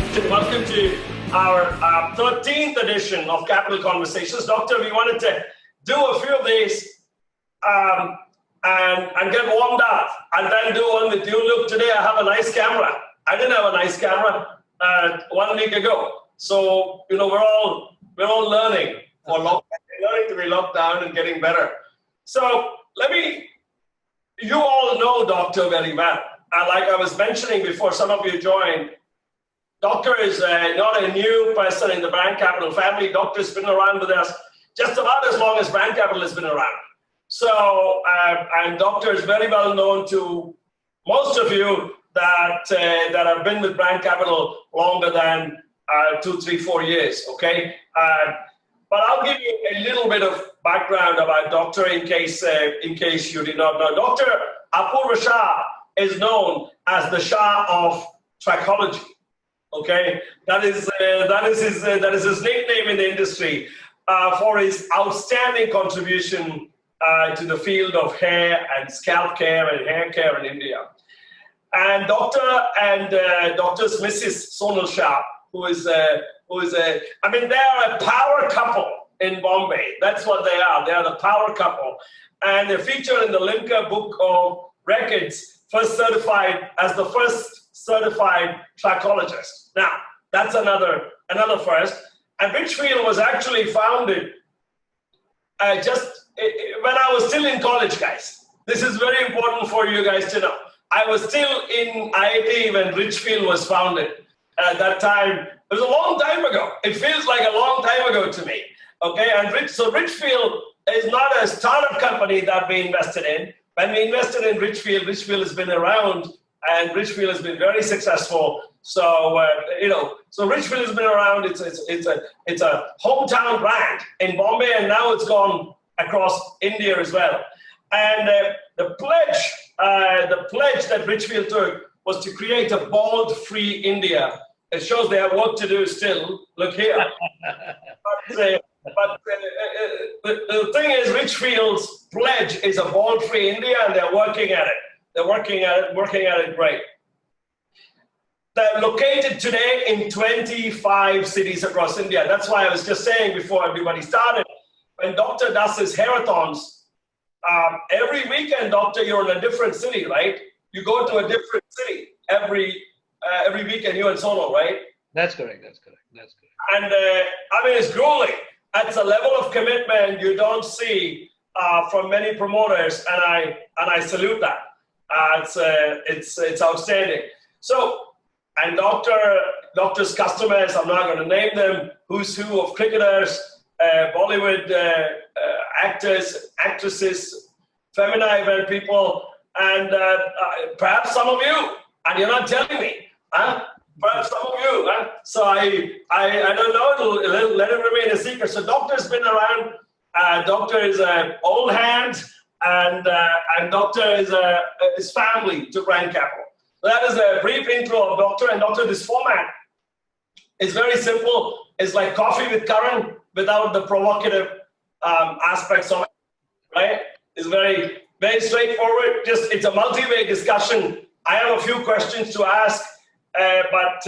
Welcome to our 13th edition of Capital Conversations. Doctor, we wanted to do a few of these and get warmed up and then do one with you. Look, today I have a nice camera. I didn't have a nice camera 1 week ago. So, you know, we're all learning learning to be locked down and getting better. So you all know Doctor very well. Like I was mentioning before some of you joined, Doctor is not a new person in the Brand Capital family. Doctor's been around with us just about as long as Brand Capital has been around. So, and Doctor is very well known to most of you that have been with Brand Capital longer than 2, 3, 4 years, okay? But I'll give you a little bit of background about Doctor in case you did not know. Dr. Apoorva Shah is known as the Shah of Trichology. Okay, that is his nickname in the industry for his outstanding contribution to the field of hair and scalp care and hair care in India. And Doctor's Mrs. Sonal Shah, who is they are a power couple in Bombay. That's what they are. They are the power couple, and they're featured in the Limca Book of Records, first certified as the first certified trichologist. Now, that's another first. And Richfield was actually founded just when I was still in college, guys. This is very important for you guys to know. I was still in IIT when Richfield was founded. At that time, it was a long time ago. It feels like a long time ago to me. Okay, and so Richfield is not a startup company that we invested in. When we invested in Richfield, Richfield has been around, and Richfield has been very successful. So so Richfield has been around. It's a hometown brand in Bombay, and now it's gone across India as well. And the pledge that Richfield took was to create a bald-free India. It shows they have work to do still. Look here. But the thing is, Richfield's pledge is a bald-free India, and they're working at it. They're working at it great. They're located today in 25 cities across India. That's why I was just saying before everybody started, when Doctor does his hairathons, every weekend, Doctor, you're in a different city, right? You go to a different city every weekend, you and Solo, right? That's correct. And it's grueling. That's a level of commitment you don't see from many promoters, and I salute that. It's outstanding. So, and Doctor's customers, I'm not going to name them, who's who of cricketers, Bollywood actors, actresses, femina event people, and perhaps some of you, and you're not telling me, huh? Perhaps some of you, huh? So I don't know, let it remain a secret. So Doctor's been around. Doctor is an old hand, and Doctor is family to Brand Capital. So that is a brief intro of Doctor. And Doctor, this format is very simple. It's like coffee with Karan without the provocative aspects of it, right? It's very, very straightforward. It's a multi-way discussion. I have a few questions to ask, but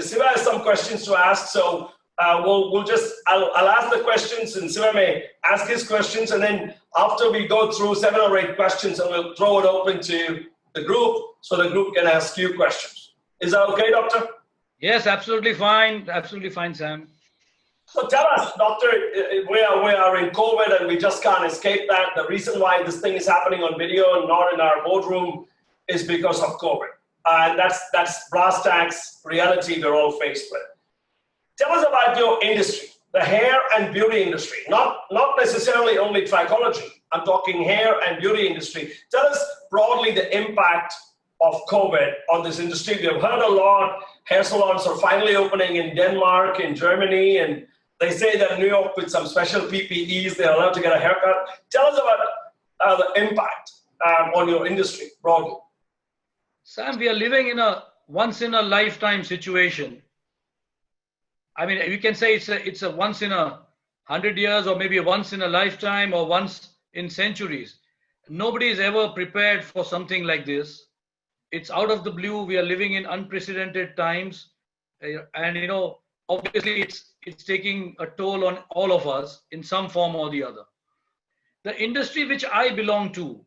Siva has some questions to ask. So I'll ask the questions, and Siva may ask his questions, and then after we go through 7 or 8 questions, and we'll throw it open to the group so the group can ask you questions. Is that okay, Doctor? Yes, absolutely fine. Absolutely fine, Sam. So tell us, Doctor, we are in COVID and we just can't escape that. The reason why this thing is happening on video and not in our boardroom is because of COVID. And that's brass tacks reality we're all faced with. Tell us about your industry, the hair and beauty industry, not necessarily only trichology. I'm talking hair and beauty industry. Tell us broadly the impact of COVID on this industry. We have heard a lot. Hair salons are finally opening in Denmark, in Germany, and they say that in New York with some special PPEs, they're allowed to get a haircut. Tell us about the impact on your industry broadly. Sam, we are living in a once-in-a-lifetime situation. I mean, we can say it's a once in a 100 years, or maybe a once in a lifetime, or once in centuries. Nobody is ever prepared for something like this. It's out of the blue. We are living in unprecedented times. And obviously it's taking a toll on all of us in some form or the other. The industry which I belong to,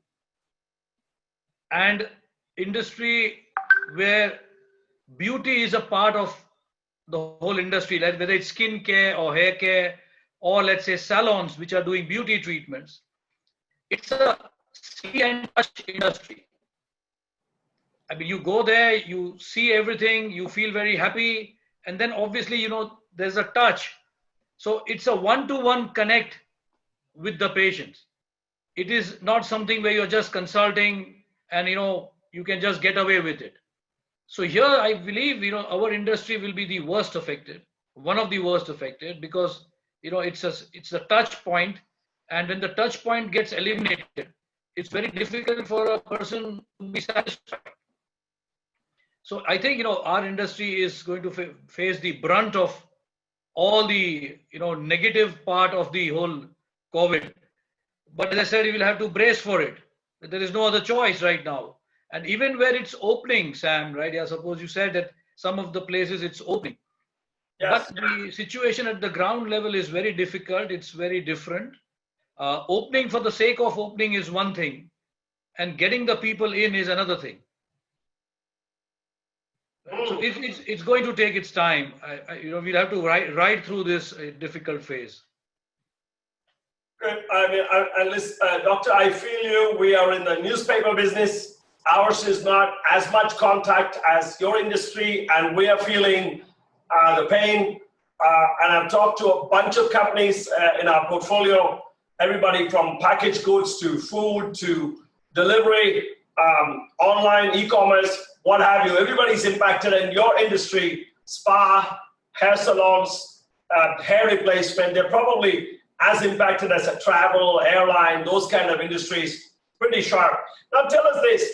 and industry where beauty is a part of the whole industry, like whether it's skin care or hair care, or let's say salons which are doing beauty treatments, it's a see and touch industry. I mean, you go there, you see everything, you feel very happy, and then obviously, there's a touch. So it's a one-to-one connect with the patients. It is not something where you're just consulting and, you can just get away with it. So here, I believe, our industry will be the worst affected, one of the worst affected, because, it's a touch point, and when the touch point gets eliminated, it's very difficult for a person to be satisfied. So I think, our industry is going to face the brunt of all the, negative part of the whole COVID. But as I said, you will have to brace for it. There is no other choice right now. And even where it's opening, Sam, right? Yeah, suppose you said that some of the places it's opening. Yes. But the situation at the ground level is very difficult. It's very different. Opening for the sake of opening is one thing, and getting the people in is another thing. So it's going to take its time. We'll have to ride through this difficult phase. Good. I mean, listen, Doctor, I feel you. We are in the newspaper business. Ours is not as much contact as your industry, and we are feeling the pain. And I've talked to a bunch of companies in our portfolio, everybody from packaged goods to food to delivery, online, e-commerce, what have you. Everybody's impacted in your industry, spa, hair salons, hair replacement. They're probably as impacted as a travel, airline, those kind of industries, pretty sharp. Now tell us this.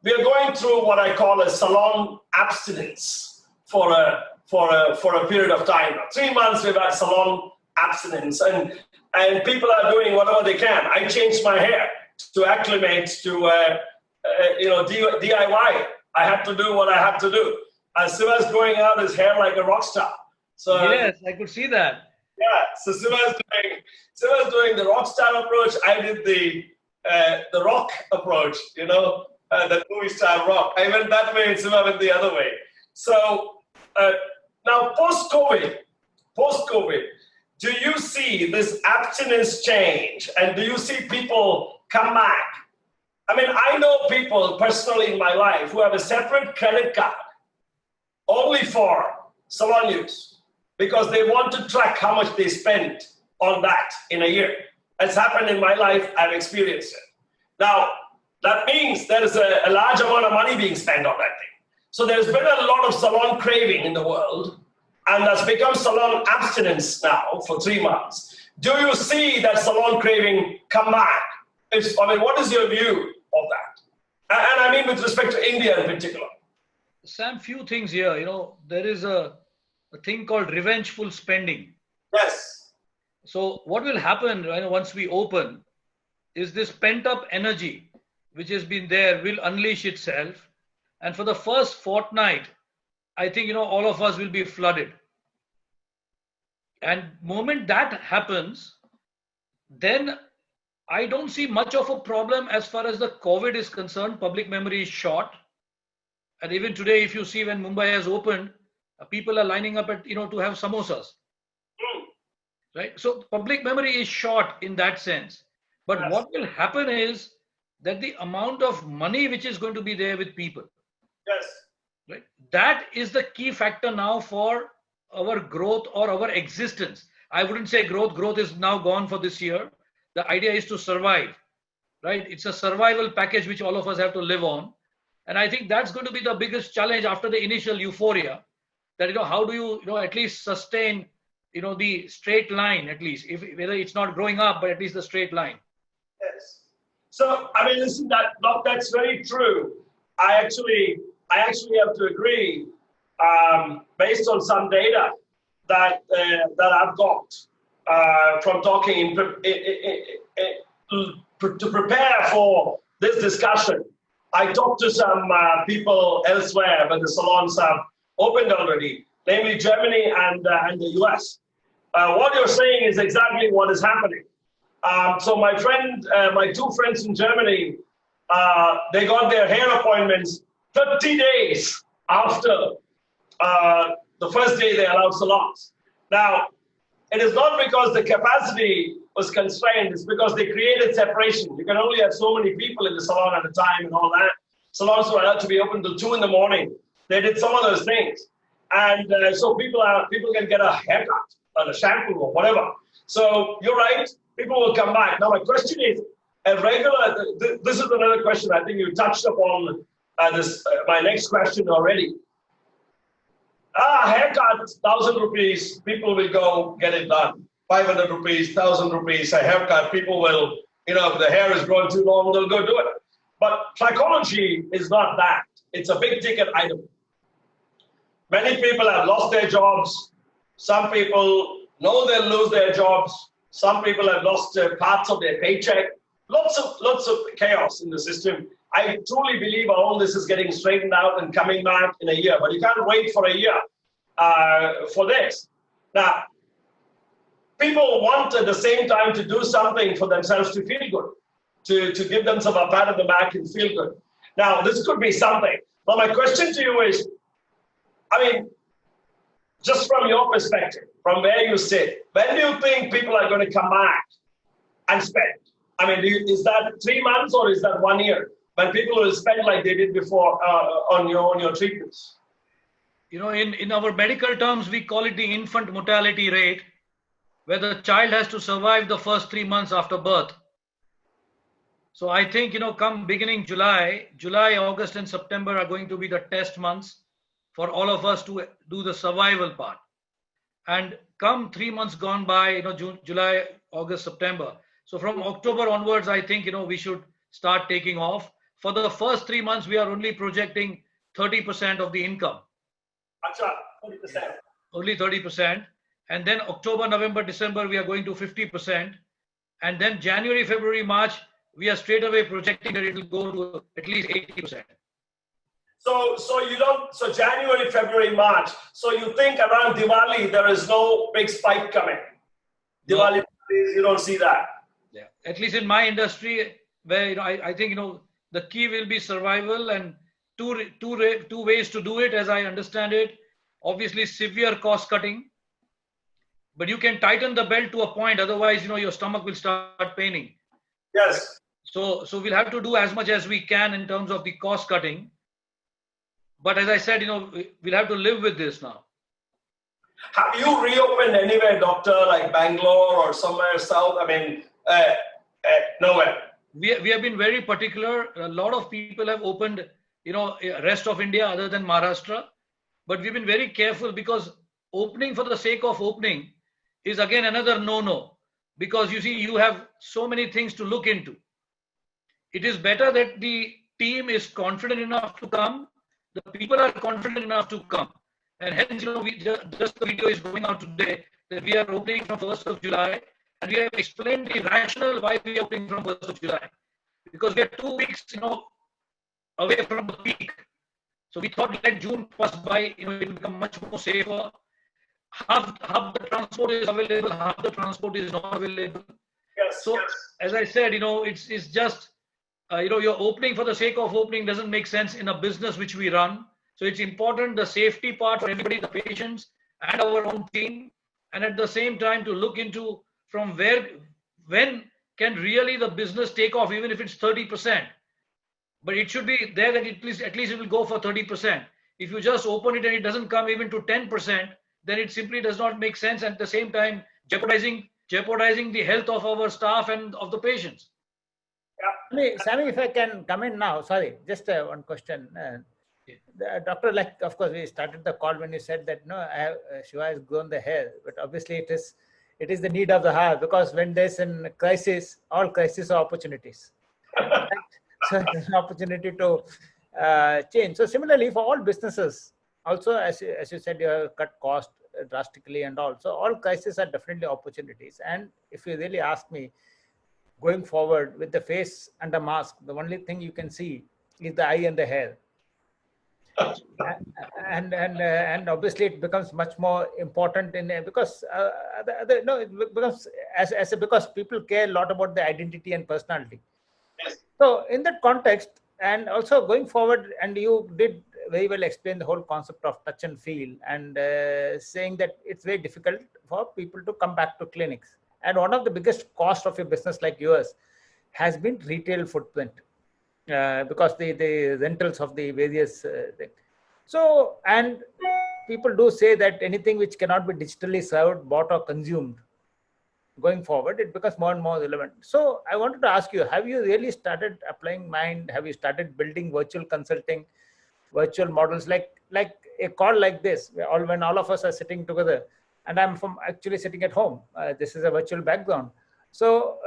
We are going through what I call a salon abstinence for a period of time. 3 months we've had salon abstinence, and people are doing whatever they can. I changed my hair to acclimate to DIY. I had to do what I had to do. Siva's growing out his hair like a rock star. So yes, I could see that. Yeah, so Siva's doing the rock star approach. I did the rock approach, the movie star rock. I went that way and Siva went the other way. So now post-COVID, do you see this abstinence change, and do you see people come back? I mean, I know people personally in my life who have a separate credit card only for salon use because they want to track how much they spent on that in a year. It's happened in my life. I've experienced it. Now, that means there is a large amount of money being spent on that thing. So there's been a lot of salon craving in the world, and that's become salon abstinence now for 3 months. Do you see that salon craving come back? What is your view of that? And I mean with respect to India in particular. Sam, few things here. There is a thing called revengeful spending. Yes. So what will happen once we open is this pent-up energy which has been there will unleash itself. And for the first fortnight, I think, all of us will be flooded. And moment that happens, then I don't see much of a problem as far as the COVID is concerned. Public memory is short. And even today, if you see when Mumbai has opened, people are lining up at, to have samosas. Right? So public memory is short in that sense. But yes. What will happen is that the amount of money which is going to be there with people. Yes. Right? That is the key factor now for our growth or our existence. I wouldn't say growth. Growth is now gone for this year. The idea is to survive, right? It's a survival package which all of us have to live on. And I think that's going to be the biggest challenge after the initial euphoria, that, how do you, at least sustain, the straight line, at least, whether it's not growing up, but at least the straight line. Yes. So, listen, that's very true. I actually have to agree, based on some data that I've got from talking to prepare for this discussion. I talked to some people elsewhere, but the salons have opened already, namely Germany and the US. What you're saying is exactly what is happening. So my two friends in Germany, they got their hair appointments 30 days after the first day they allowed salons. Now, it is not because the capacity was constrained, it's because they created separation. You can only have so many people in the salon at a time and all that. Salons were allowed to be open till 2 in the morning. They did some of those things. And so people can get a haircut or a shampoo or whatever. So you're right, people will come back. Now my question is, this is another question. I think you touched upon my next question already. Haircut, 1,000 rupees, people will go get it done. 500 rupees, 1,000 rupees, a haircut, people will, if the hair is growing too long, they'll go do it. But psychology is not that. It's a big ticket item. Many people have lost their jobs. Some people know they'll lose their jobs. Some people have lost parts of their paycheck. Lots of chaos in the system. I truly believe all this is getting straightened out and coming back in a year, but you can't wait for a year for this. Now, people want at the same time to do something for themselves to feel good, to give themselves a pat on the back and feel good. Now, this could be something. But my question to you is, just from your perspective, from where you sit, when do you think people are going to come back and spend? Is that 3 months or is that 1 year? When people will spend like they did before on your treatments? In our medical terms, we call it the infant mortality rate, where the child has to survive the first 3 months after birth. So I think, come beginning July, August and September are going to be the test months for all of us to do the survival part. And come 3 months gone by, June, July, August, September. So from October onwards, I think, we should start taking off. For the first 3 months, we are only projecting 30% of the income. Achha, 30%. Only 30%. And then October, November, December, we are going to 50%. And then January, February, March, we are straight away projecting that it will go to at least 80%. So January, February, March. So you think around Diwali, there is no big spike coming? Diwali, you don't see that? Yeah, at least in my industry, where I think the key will be survival, and two ways to do it, as I understand it. Obviously, severe cost cutting, but you can tighten the belt to a point. Otherwise, your stomach will start paining. Yes. So we'll have to do as much as we can in terms of the cost cutting. But as I said, we'll have to live with this now. Have you reopened anywhere, doctor, like Bangalore or somewhere south? Nowhere. We have been very particular. A lot of people have opened, rest of India other than Maharashtra. But we've been very careful, because opening for the sake of opening is again another no-no. Because you have so many things to look into. It is better that the team is confident enough to come. The people are confident enough to come. And hence, just the video is going out today that we are opening from 1st of July. And we have explained the rationale why we are opening from 1st of July. Because we are 2 weeks, away from the peak. So we thought, let June pass by, it will become much more safer. Half the transport is available, half the transport is not available. Yes. So, as I said, it's just, you're opening for the sake of opening doesn't make sense in a business which we run. So it's important, the safety part for everybody, the patients and our own team, and at the same time to look into from when can really the business take off, even if it's 30%. But it should be there that at least it will go for 30%. If you just open it and it doesn't come even to 10%, then it simply does not make sense, and at the same time jeopardizing the health of our staff and of the patients. Sami, if I can come in now, sorry, just one question. Doctor, of course, we started the call when you said that Shiva has grown the hair, but obviously it is the need of the hour, because when there's a crisis, all crises are opportunities. Right? So there's an opportunity to change. So similarly, for all businesses, also as you said, you have cut cost drastically and all. So all crises are definitely opportunities. And if you really ask me, going forward with the face and the mask, the only thing you can see is the eye and the hair. and obviously it becomes much more important because no, it becomes because people care a lot about the identity and personality. Yes. So in that context, and also going forward, and you did very well explain the whole concept of touch and feel, and saying that it's very difficult for people to come back to clinics. And one of the biggest cost of a business like yours has been retail footprint, because the rentals of the various things. So, and people do say that anything which cannot be digitally served, bought, or consumed, going forward, it becomes more and more relevant. So I wanted to ask you, have you really started applying mind? Have you started building virtual consulting, virtual models, like a call like this, where when all of us are sitting together, and I'm from actually sitting at home. This is a virtual background. So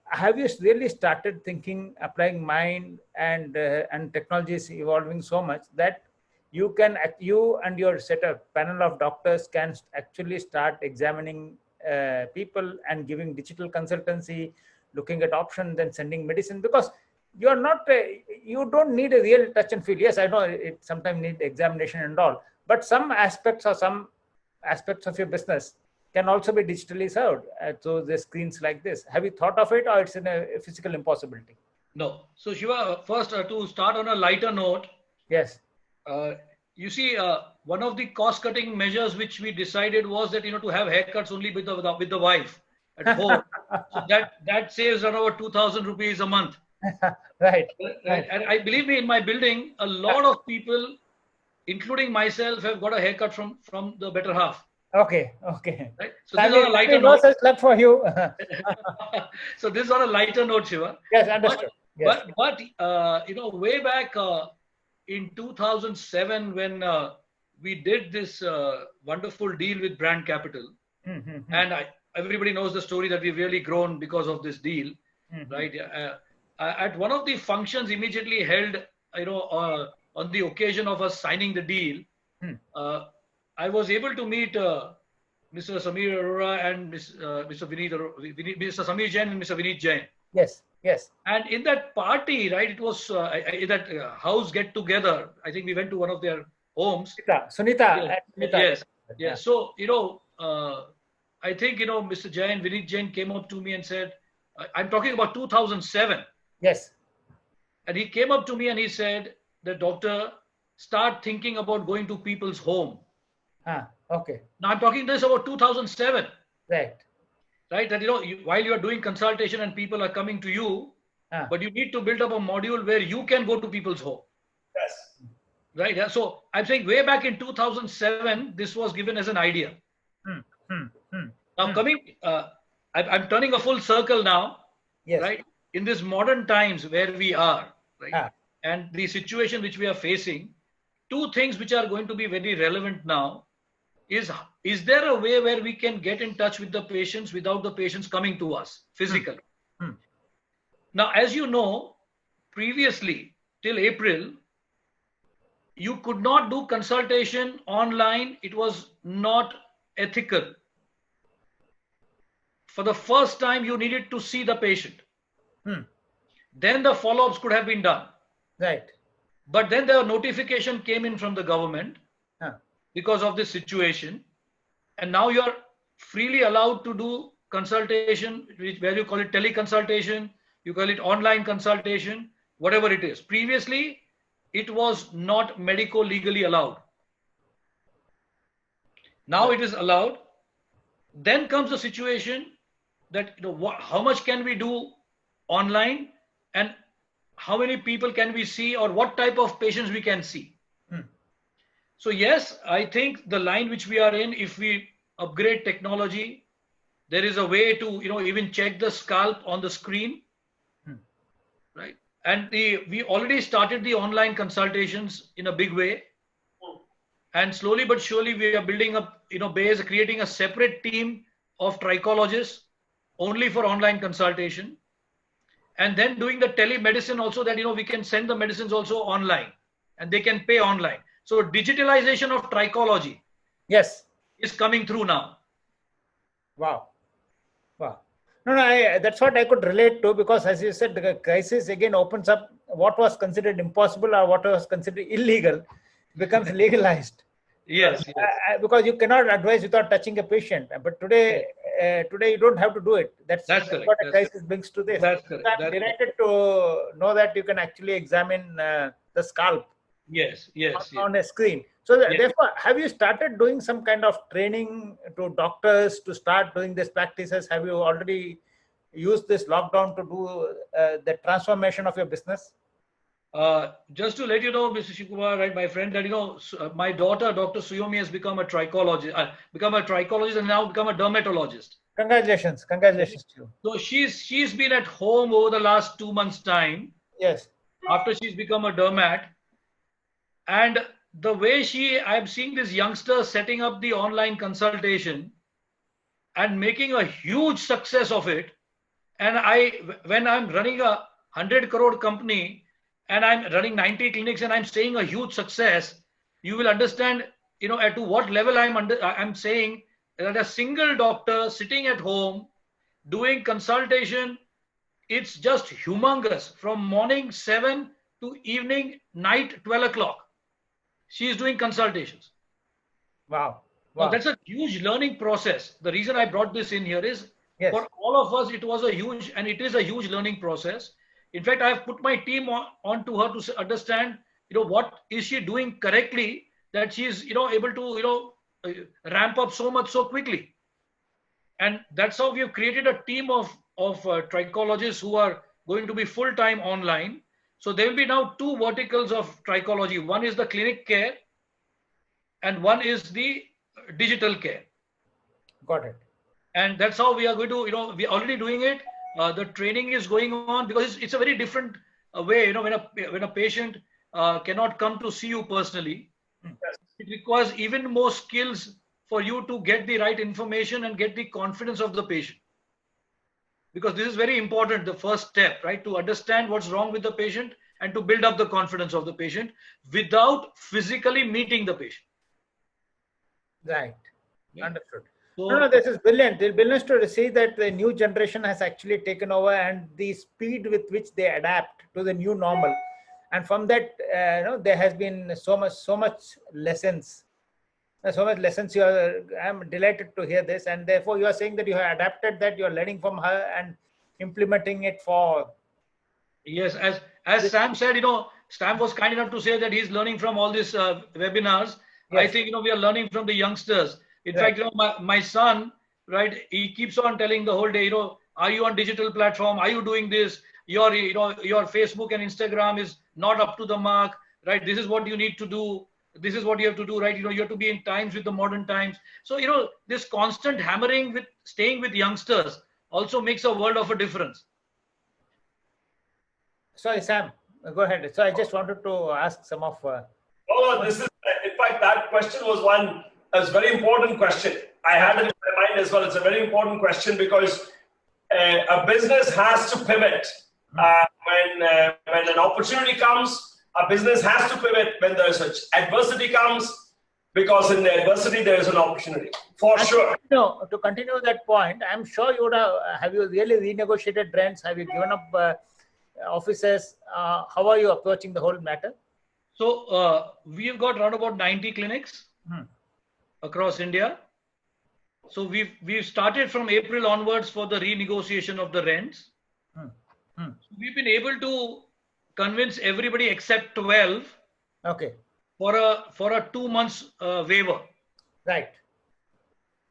have you really started thinking, applying mind, and technology is evolving so much that you and your set of panel of doctors can actually start examining people and giving digital consultancy, looking at options, then sending medicine, because you are not you don't need a real touch and feel. Yes, I know it sometimes need examination and all, but some aspects of your business can also be digitally served through the screens like this. Have you thought of it, or it's in a physical impossibility? No. So Shiva, first to start on a lighter note, Yes. you see, one of the cost-cutting measures which we decided was that to have haircuts only with the wife at home. So that saves around about 2,000 rupees a month. Right. Right. And I believe me, in my building, a lot of people, including myself, have got a haircut from the better half. Okay. Right. So this is on a lighter no note. such luck for you. So this is on a lighter note, Shiva. Yes, understood. Yes. But way back in 2007, when we did this wonderful deal with Brand Capital, and everybody knows the story that we've really grown because of this deal, right? At one of the functions immediately held, on the occasion of us signing the deal, I was able to meet Mr. Samir Arora and Mr. Mr. Samir Jain and Mr. Vineet Jain. Yes. And in that party, right, it was in that house get together. I think we went to one of their homes. Sunita. Yes. Yeah. So I think Mr. Jain, Vineet Jain came up to me and said, I'm talking about 2007. Yes. And he came up to me and he said, the doctor, start thinking about going to people's home. Okay. Now I'm talking this about 2007. Right. That while you are doing consultation and people are coming to you, but you need to build up a module where you can go to people's home. Yes. Right. Yeah. So I'm saying way back in 2007, this was given as an idea. Now coming, I'm turning a full circle now. Yes. Right. In this modern times where we are, right, and the situation which we are facing, two things which are going to be very relevant now is there a way where we can get in touch with the patients without the patients coming to us physically? Now, as you know, previously till April, you could not do consultation online. It was not ethical. For the first time, you needed to see the patient. Then the follow-ups could have been done. Right. But then the notification came in from the government because of this situation. And now you're freely allowed to do consultation, where you call it teleconsultation, you call it online consultation, whatever it is. Previously, it was not medico-legally allowed. Now it is allowed. Then comes the situation that how much can we do online, and how many people can we see, or what type of patients we can see. So yes, I think the line which we are in, if we upgrade technology, there is a way to even check the scalp on the screen, right? And we already started the online consultations in a big way, and slowly but surely we are building up creating a separate team of trichologists only for online consultation, and then doing the telemedicine also, that we can send the medicines also online and they can pay online. So digitalization of trichology, yes, is coming through now. Wow. No, that's what I could relate to, because as you said, the crisis again opens up what was considered impossible or what was considered illegal. becomes legalized. Yes, yes. Because you cannot advise without touching a patient. But today, today you don't have to do it. That's correct. what a That's crisis brings to this. That's correct. So I'm That's correct. delighted to know that you can actually examine the scalp Yes, yes, yes. on a screen. So Yes. therefore, have you started doing some kind of training to doctors to start doing these practices? Have you already used this lockdown to do the transformation of your business? Just to let you know, Mr. Shikumar, right, my friend, that my daughter, Dr. Suyomi, has become a trichologist, and now become a dermatologist. Congratulations to you. So she's been at home over the last 2 months' time Yes. after she's become a dermat, and the way I'm seeing this youngster setting up the online consultation and making a huge success of it. And when I'm running a 100 crore company and I'm running 90 clinics and I'm saying a huge success, you will understand, at to what level I'm saying that a single doctor sitting at home doing consultation, it's just humongous from morning 7 to evening, night 12 o'clock. She is doing consultations. Wow. Now, that's a huge learning process. The reason I brought this in here is for all of us, it is a huge learning process. In fact, I have put my team onto her to understand, what is she doing correctly that she's, able to, ramp up so much so quickly. And that's how we have created a team of trichologists who are going to be full-time online. So there will be now two verticals of trichology. One is the clinic care and one is the digital care. Got it. And that's how we are going to, we're already doing it. The training is going on because it's a very different way, when a patient cannot come to see you personally. It requires even more skills for you to get the right information and get the confidence of the patient. Because this is very important, the first step, right? To understand what's wrong with the patient and to build up the confidence of the patient without physically meeting the patient. Right. Yeah. Understood. So, No, this is brilliant. It's brilliant to see that the new generation has actually taken over and the speed with which they adapt to the new normal. And from that, there has been so much lessons. So much lessons. I'm delighted to hear this. And therefore, you are saying that you have adapted that, you are learning from her and implementing it for. Yes, as Sam said, Sam was kind enough to say that he's learning from all these webinars. Yes. I think, we are learning from the youngsters. In fact, my son, right, he keeps on telling the whole day, are you on digital platform? Are you doing this? Your Facebook and Instagram is not up to the mark, right? This is what you need to do. This is what you have to do, right? You have to be in times with the modern times. So, this constant hammering with staying with youngsters also makes a world of a difference. Sorry, Sam, go ahead. So I just wanted to ask some of. This is, in fact, that question was a very important question. I had it in my mind as well. It's a very important question because a business has to pivot when an opportunity comes. A business has to pivot when there's such adversity comes, because in the adversity there is an opportunity for sure. To continue that point, I'm sure you would have you really renegotiated rents? Have you given up offices? How are you approaching the whole matter? So we've got around about 90 clinics across India. So we've started from April onwards for the renegotiation of the rents. So we've been able to convince everybody except 12. Okay. For a 2 months waiver. Right.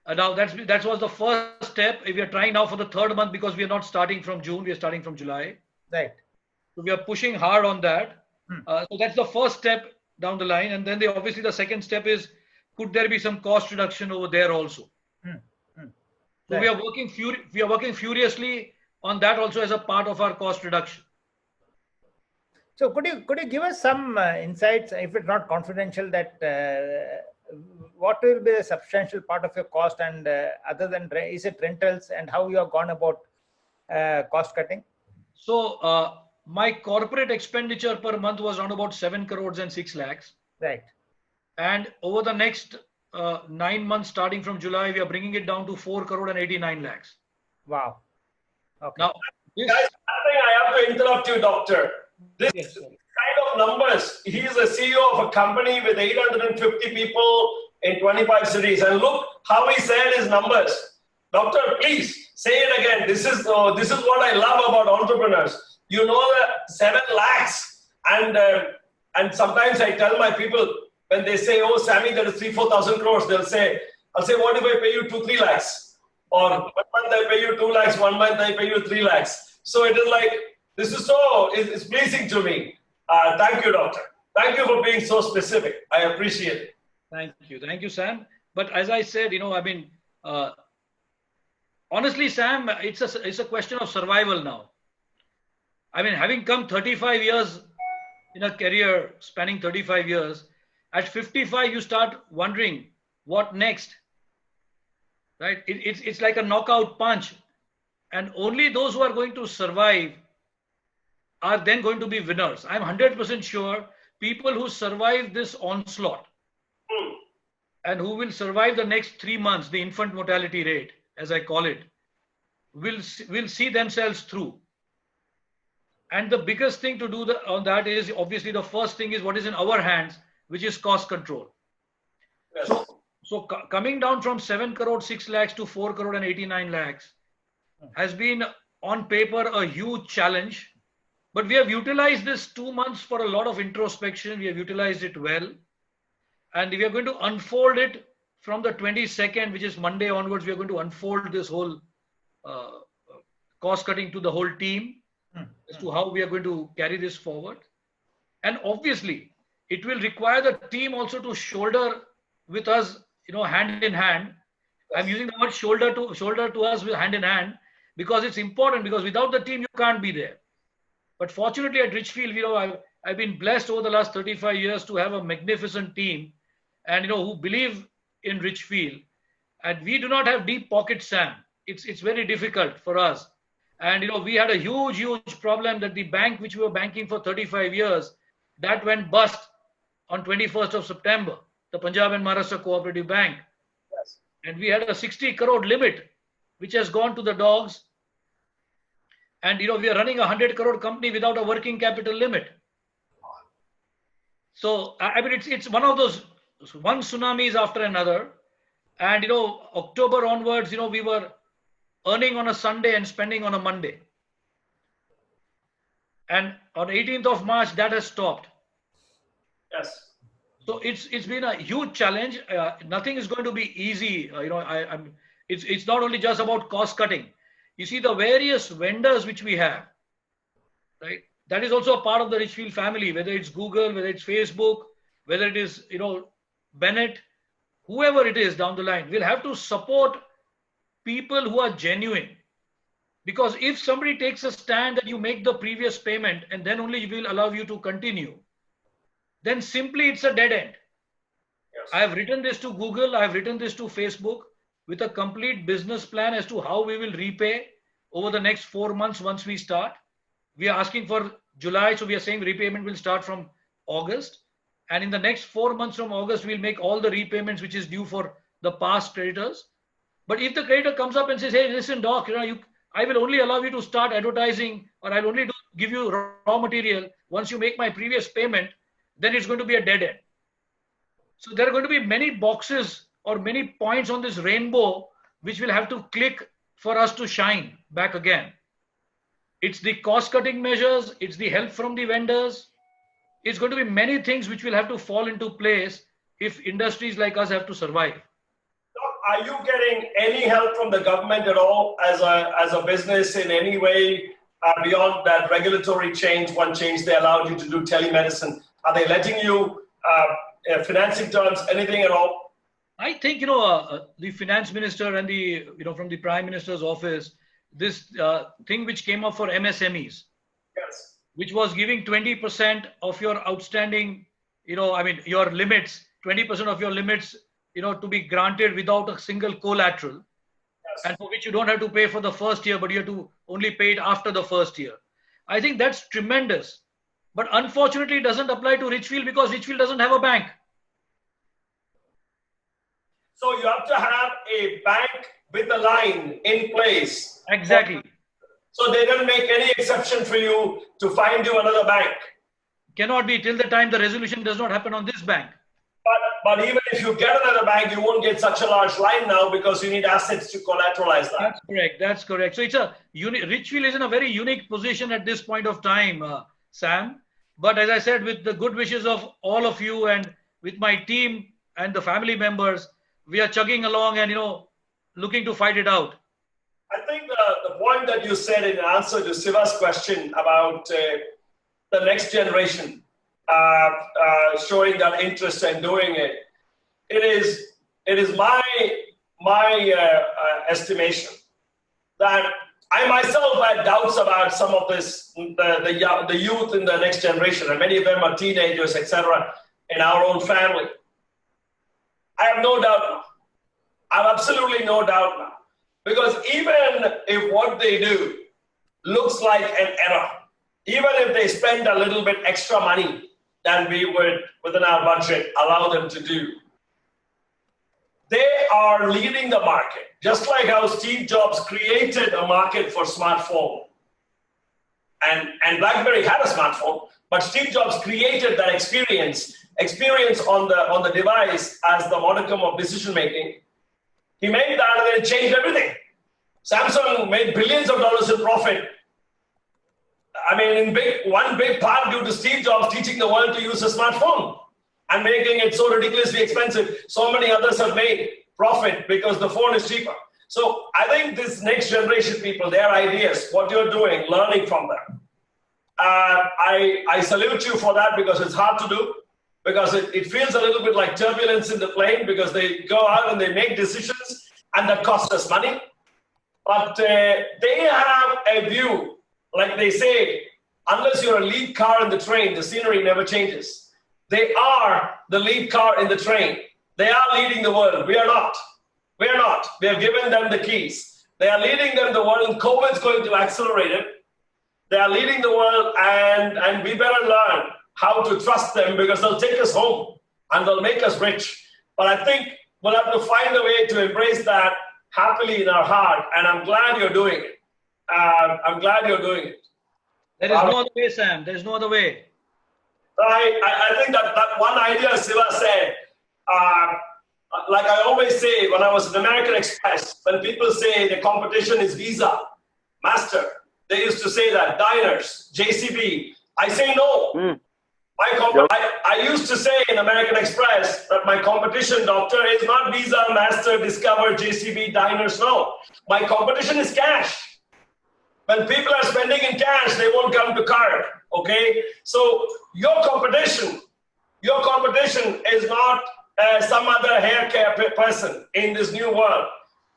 Now that was the first step. We are trying now for the third month because we are not starting from June. We are starting from July. Right. So we are pushing hard on that. So that's the first step down the line, and then obviously the second step is, could there be some cost reduction over there also? So we are working furiously on that also as a part of our cost reduction. So could you give us some insights, if it's not confidential, that what will be a substantial part of your cost, and other than is it rentals, and how you have gone about cost cutting? So my corporate expenditure per month was around about 7 crores and 6 lakhs. Right. And over the next 9 months, starting from July, we are bringing it down to 4 crore and 89 lakhs. Wow. Okay. Now, guys, I think I have to interrupt you, doctor. This kind of of numbers. He is a CEO of a company with 850 people in 25 cities. And look how he said his numbers. Doctor, please say it again. This is what I love about entrepreneurs. You know that 7 lakhs. And sometimes I tell my people, when they say, oh, Sammy, there is 3,000-4,000 crores, I'll say, what if I pay you 2-3 lakhs? Or 1 month I pay you 2 lakhs, 1 month I pay you 3 lakhs. So it is like, this is it's pleasing to me. Thank you, doctor. Thank you for being so specific. I appreciate it. Thank you, Sam. But as I said, honestly, Sam, it's a question of survival now. I mean, having come 35 years in a career spanning 35 years, at 55 you start wondering what next, right? It's like a knockout punch, and only those who are going to survive are then going to be winners. I'm 100% sure people who survive this onslaught and who will survive the next 3 months, the infant mortality rate, as I call it, will see themselves through. And the biggest thing to do on that is, obviously, the first thing is what is in our hands, which is cost control. Yes. So coming down from 7 crore 6 lakhs to 4 crore and 89 lakhs has been on paper a huge challenge. But we have utilized this 2 months for a lot of introspection. We have utilized it well. And we are going to unfold it from the 22nd, which is Monday onwards. We are going to unfold this whole cost cutting to the whole team as to how we are going to carry this forward. And obviously, it will require the team also to shoulder with us, hand in hand. I'm using the word shoulder to us with hand in hand because it's important, because without the team, you can't be there. But fortunately at Richfield, I've been blessed over the last 35 years to have a magnificent team and, who believe in Richfield. And we do not have deep pockets, Sam. It's very difficult for us. And, we had a huge problem that the bank, which we were banking for 35 years, that went bust on 21st of September, the Punjab and Maharashtra Cooperative Bank. Yes. And we had a 60 crore limit, which has gone to the dogs. And, we are running a 100 crore company without a working capital limit. So, I mean, it's one of those, one tsunamis after another. And, October onwards, we were earning on a Sunday and spending on a Monday. And on 18th of March, that has stopped. Yes. So it's been a huge challenge. Nothing is going to be easy. It's not only just about cost cutting. You see the various vendors which we have, right? That is also a part of the Richfield family, whether it's Google, whether it's Facebook, whether it is, Bennett, whoever it is down the line. We'll have to support people who are genuine. Because if somebody takes a stand that you make the previous payment and then only will allow you to continue, then simply it's a dead end. Yes. I have written this to Google, I have written this to Facebook with a complete business plan as to how we will repay over the next 4 months once we start. We are asking for July, so we are saying repayment will start from August. And in the next 4 months from August, we'll make all the repayments which is due for the past creditors. But if the creditor comes up and says, hey, listen, doc, I will only allow you to start advertising, or I'll only give you raw material once you make my previous payment, then it's going to be a dead end. So there are going to be many boxes or many points on this rainbow which will have to click for us to shine back again. It's the cost-cutting measures, it's the help from the vendors. It's going to be many things which will have to fall into place if industries like us have to survive. Are you getting any help from the government at all as a business in any way beyond that regulatory change? One change they allowed you to do telemedicine. Are they letting you financing terms, anything at all? I think the finance minister and the from the prime minister's office, this thing which came up for MSMEs, yes, which was giving 20% of your outstanding, your limits, 20% of your limits, to be granted without a single collateral, yes, and for which you don't have to pay for the first year, but you have to only pay it after the first year. I think that's tremendous. But unfortunately, it doesn't apply to Richfield because Richfield doesn't have a bank. So you have to have a bank with a line in place. Exactly. So they didn't make any exception for you to find you another bank. cannot be till the time the resolution does not happen on this bank. But even if you get another bank, you won't get such a large line now because you need assets to collateralize that. That's correct. That's correct. So it's a Richfield is in a very unique position at this point of time, Sam. But as I said, with the good wishes of all of you and with my team and the family members, we are chugging along and looking to fight it out. I think the point that you said in answer to Siva's question about the next generation showing that interest and doing it, it is my estimation that I myself had doubts about some of this, the youth in the next generation, and many of them are teenagers, etc., in our own family. I have no doubt now. I have absolutely no doubt now. Because even if what they do looks like an error, even if they spend a little bit extra money than we would, within our budget, allow them to do, they are leading the market. Just like how Steve Jobs created a market for smartphone. And BlackBerry had a smartphone, but Steve Jobs created that experience on the device as the modicum of decision making. He made that and then it changed everything. Samsung made billions of dollars in profit. I mean, one big part due to Steve Jobs teaching the world to use a smartphone and making it so ridiculously expensive. So many others have made profit because the phone is cheaper. So I think this next generation people, their ideas, what you're doing, learning from them. I salute you for that because it's hard to do. Because it feels a little bit like turbulence in the plane because they go out and they make decisions and that costs us money. But they have a view, like they say, unless you're a lead car in the train, the scenery never changes. They are the lead car in the train. They are leading the world. We are not. We are not. We have given them the keys. They are leading them the world, and COVID is going to accelerate it. They are leading the world, and we better learn how to trust them because they'll take us home and they'll make us rich. But I think we'll have to find a way to embrace that happily in our heart. And I'm glad you're doing it. I'm glad you're doing it. There is no other way, Sam. There's no other way. I think that one idea Siva said, like I always say when I was in American Express, when people say the competition is Visa, Master, they used to say that, diners, JCB. I say no. I used to say in American Express that my competition, doctor, is not Visa, Master, Discover, JCB, diners, no. My competition is cash. When people are spending in cash, they won't come to card, okay? So your competition is not some other hair care person in this new world.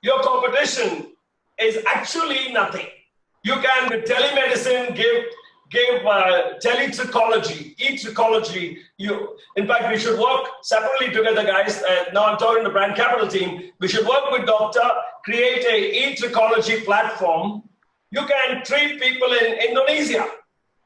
Your competition is actually nothing. You can, with telemedicine, give teletrichology, e-trichology. In fact, we should work separately together, guys. Now I'm talking to brand capital team. We should work with doctor, create a e-trichology platform. You can treat people in Indonesia.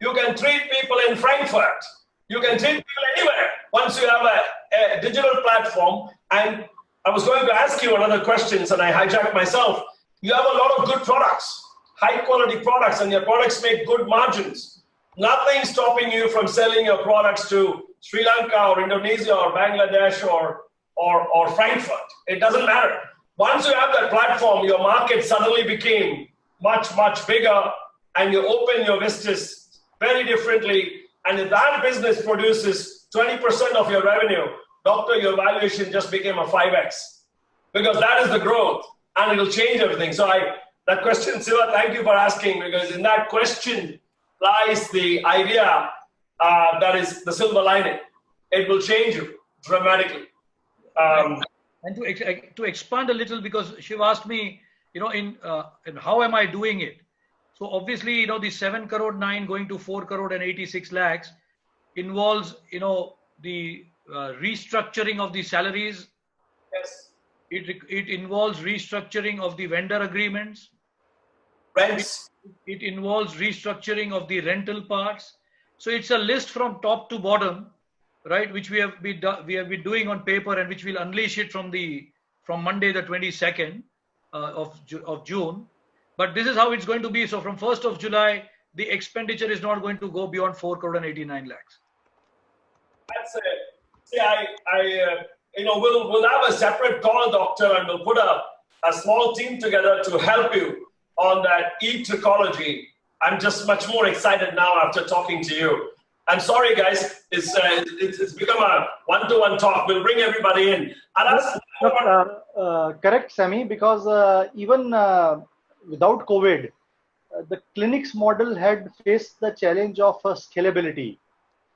You can treat people in Frankfurt. You can treat people anywhere once you have a digital platform. And I was going to ask you another question, and I hijacked myself. You have a lot of good products, high quality products, and your products make good margins. Nothing stopping you from selling your products to Sri Lanka or Indonesia or Bangladesh or Frankfurt. It doesn't matter. Once you have that platform, your market suddenly became much, much bigger, and you open your vistas very differently. And if that business produces 20% of your revenue, doctor, your valuation just became a 5x. Because that is the growth, and it'll change everything. So that question, Siva, thank you for asking, because in that question lies the idea that is the silver lining. It will change you dramatically. And to expand a little, because Shiv asked me, in how am I doing it? So obviously, the 7 crore 9 going to 4 crore and 86 lakhs involves, the restructuring of the salaries. Yes. It involves restructuring of the vendor agreements. Rents. It involves restructuring of the rental parts. So it's a list from top to bottom, right? Which we have been doing on paper, and which we'll unleash it from Monday the 22nd of June. But this is how it's going to be. So from 1st of July, the expenditure is not going to go beyond 4 crore and 89 lakhs. That's it. See, we'll have a separate call, doctor, and we'll put a small team together to help you on that e-trichology. I'm just much more excited now after talking to you. I'm sorry, guys. It's become a one-to-one talk. We'll bring everybody in. Correct, Sammy, because even without COVID, the clinics model had faced the challenge of scalability.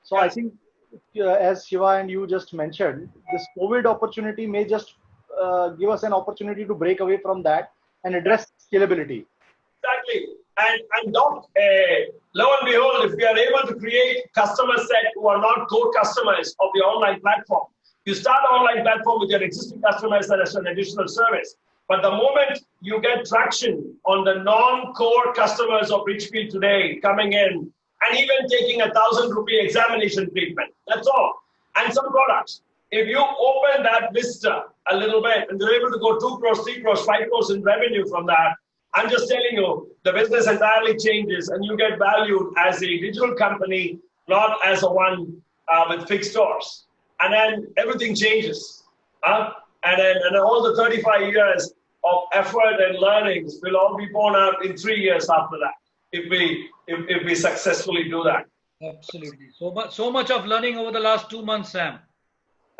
So I think, as Shiva and you just mentioned, this COVID opportunity may just give us an opportunity to break away from that and address scalability. Exactly. And Doc, lo and behold, if we are able to create customer set who are not core customers of the online platform, you start an online platform with your existing customers as an additional service. But the moment you get traction on the non-core customers of Richfield today coming in and even taking 1,000 rupee examination treatment, that's all. And some products. If you open that vista a little bit and they're able to go 2 crores, 3 crores, 5 crores in revenue from that, I'm just telling you, the business entirely changes and you get valued as a digital company, not as a one with fixed stores. And then everything changes. And then all the 35 years of effort and learnings will all be borne out in 3 years after that, if we successfully do that. Absolutely. So much of learning over the last 2 months, Sam.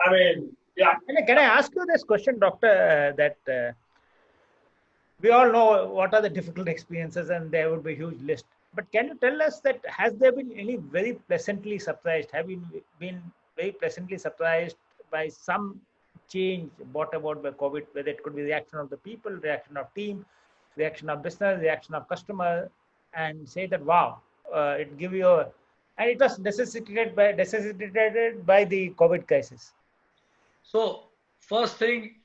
I mean, yeah. Can I ask you this question, Doctor, that we all know what are the difficult experiences and there would be a huge list. But can you tell us that has there been any very pleasantly surprised? Have you been very pleasantly surprised by some change brought about by COVID, whether it could be reaction of the people, reaction of team, reaction of business, reaction of customer, and say that, wow, it give you a, and it was necessitated by the COVID crisis. So first thing,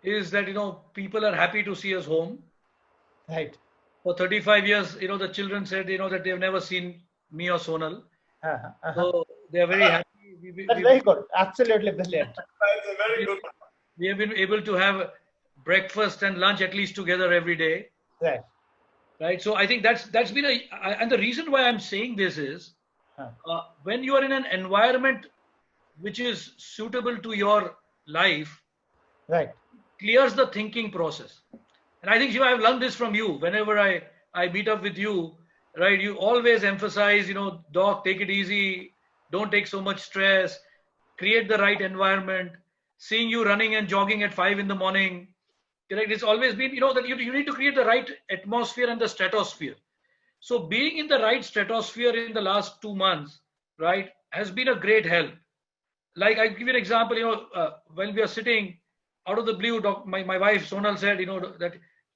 is that, people are happy to see us home. Right. For 35 years, the children said, that they've never seen me or Sonal. So they are very happy. That's very good. Absolutely brilliant. That's a very good one. We have been able to have breakfast and lunch at least together every day. Right. Right. So I think that's been and the reason why I'm saying this is when you are in an environment which is suitable to your life, right, clears the thinking process. And I think, Shiva, I've learned this from you. Whenever I meet up with you, right, you always emphasize, Doc, take it easy, don't take so much stress, create the right environment. Seeing you running and jogging at 5 in the morning, correct? It's always been, that you need to create the right atmosphere and the stratosphere. So being in the right stratosphere in the last 2 months, right, has been a great help. Like I give you an example, when we are sitting out of the blue, my wife Sonal said, that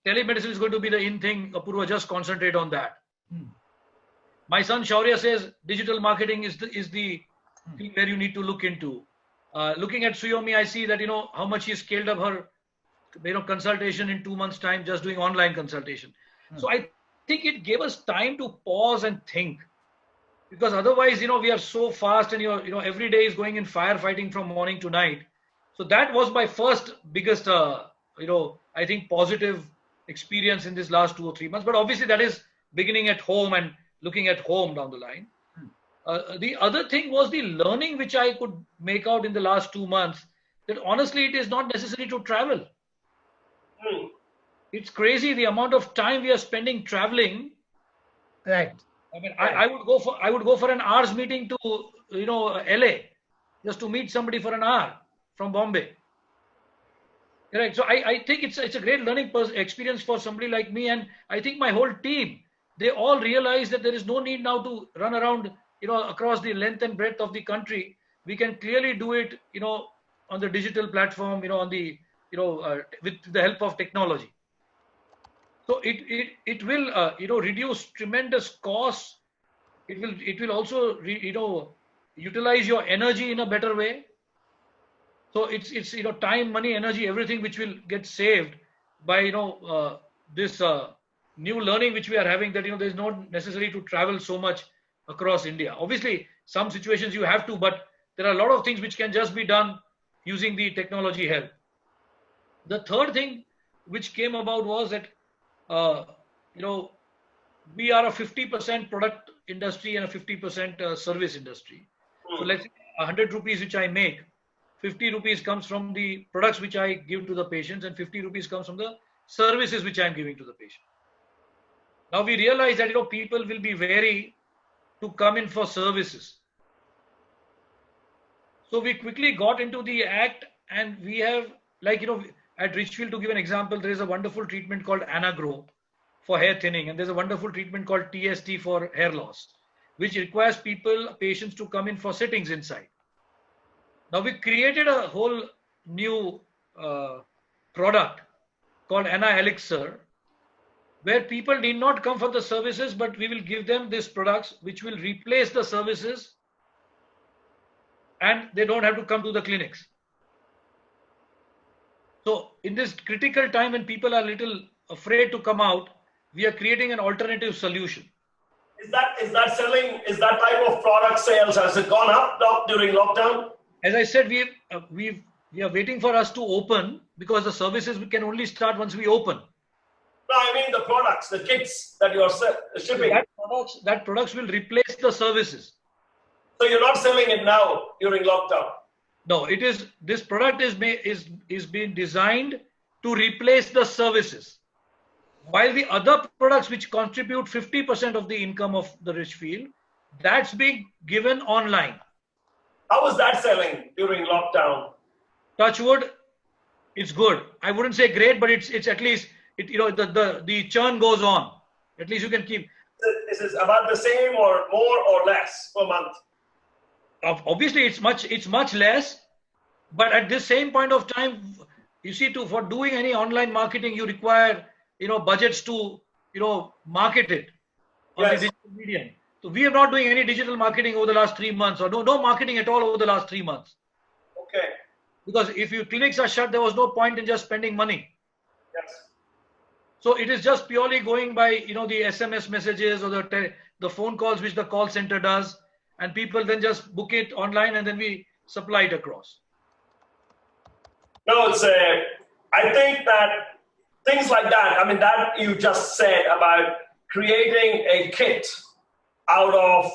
telemedicine is going to be the in thing. Apoorva, just concentrate on that. My son Shaurya says digital marketing is the thing where you need to look into. Looking at Suyomi, I see that how much she scaled up her consultation in 2 months' time, just doing online consultation. So I think it gave us time to pause and think. Because otherwise, we are so fast and, every day is going in firefighting from morning to night. So that was my first biggest, I think positive experience in this last 2 or 3 months. But obviously that is beginning at home and looking at home down the line. The other thing was the learning which I could make out in the last 2 months, that honestly, it is not necessary to travel. It's crazy the amount of time we are spending traveling. Right. I mean, I would go for an hour's meeting to, LA, just to meet somebody for an hour from Bombay. Right. So I think it's a great learning experience for somebody like me, and I think my whole team, they all realize that there is no need now to run around, across the length and breadth of the country. We can clearly do it, on the digital platform, on the, with the help of technology. So it will reduce tremendous costs. It will also utilize your energy in a better way. So it's time, money, energy, everything which will get saved by this new learning which we are having, that there's not necessary to travel so much across India. Obviously, some situations you have to, but there are a lot of things which can just be done using the technology help. The third thing which came about was that we are a 50% product industry and a 50% service industry. So 100 rupees which I make, 50 rupees comes from the products which I give to the patients, and 50 rupees comes from the services which I am giving to the patient. Now we realize that people will be wary to come in for services. So we quickly got into the act, and we have, at Richfield, to give an example, there is a wonderful treatment called Anagrow for hair thinning, and there's a wonderful treatment called TST for hair loss, which requires patients to come in for sittings inside. Now we created a whole new product called Ana Elixir, where people need not come for the services, but we will give them these products which will replace the services, and they don't have to come to the clinics. So in this critical time when people are a little afraid to come out, we are creating an alternative solution. Is that selling? Is that type of product sales, has it gone up, Doc, during lockdown? As I said, we are waiting for us to open, because the services we can only start once we open. No, I mean the products, the kits that you are shipping. That products will replace the services. So you're not selling it now during lockdown? No, this product is being designed to replace the services. While the other products which contribute 50% of the income of the Richfield, that's being given online. How is that selling during lockdown? Touch wood, it's good. I wouldn't say great, but it's at least the churn goes on. At least you can keep. Is it about the same or more or less per month? Obviously, it's much less, but at this same point of time, you see, for doing any online marketing, you require budgets to market it on the digital medium. So we are not doing any digital marketing over the last 3 months, or no marketing at all over the last 3 months. Okay. Because if your clinics are shut, there was no point in just spending money. Yes. So it is just purely going by the SMS messages or the phone calls which the call center does, and people then just book it online, and then we supply it across. No, I think that things like that, I mean, that you just said about creating a kit out of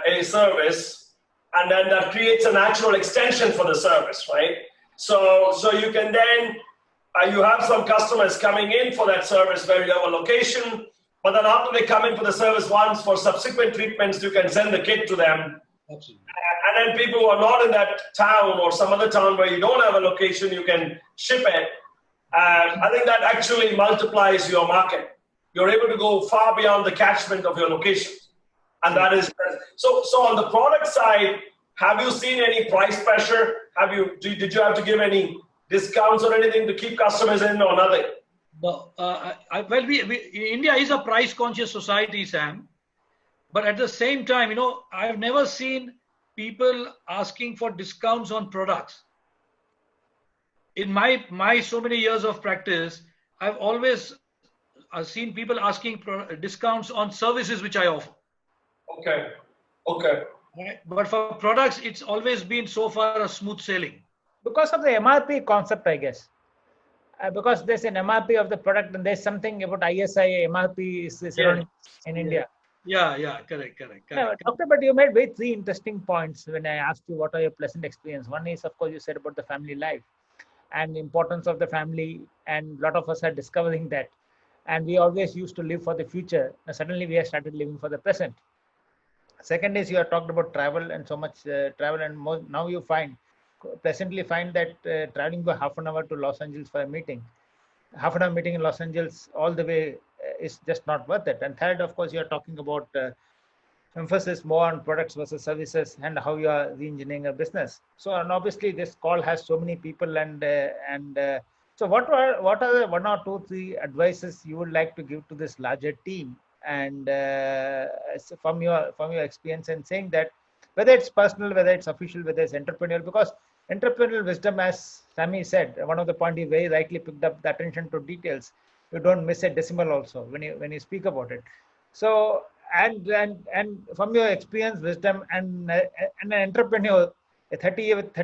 a service, and then that creates a natural extension for the service, right? So you can then, you have some customers coming in for that service where you have a location, but then after they come in for the service once, for subsequent treatments, you can send the kit to them. Absolutely. And then people who are not in that town or some other town where you don't have a location, you can ship it. I think that actually multiplies your market. You're able to go far beyond the catchment of your location. And that is, so on the product side, have you seen any price pressure? Did you have to give any discounts or anything to keep customers in, or nothing? No, India is a price conscious society, Sam. But at the same time, I've never seen people asking for discounts on products. In my so many years of practice, I've always seen people asking discounts on services which I offer. Okay. Right? But for products, it's always been so far a smooth sailing. Because of the MRP concept, I guess. Because there's an MRP of the product, and there's something about ISI, MRP is in India. Yeah, correct. No, Doctor, but you made three interesting points when I asked you what are your pleasant experience. One is, of course, you said about the family life and the importance of the family, and a lot of us are discovering that. And we always used to live for the future. Now, suddenly we have started living for the present. Second is, you have talked about travel and so much travel, and now you presently find that traveling for half an hour to Los Angeles for a meeting, half an hour meeting in Los Angeles all the way is just not worth it. And third, of course, you are talking about emphasis more on products versus services and how you are re-engineering a business. So, and obviously this call has so many people, and so what are the 1 or 2, 3 advices you would like to give to this larger team, and from your experience, and saying that whether it's personal, whether it's official, whether it's entrepreneurial, because entrepreneurial wisdom, as Sammy said, one of the points he very rightly picked up, the attention to details. You don't miss a decimal also when you speak about it. So, and from your experience, wisdom, and an entrepreneur, a 30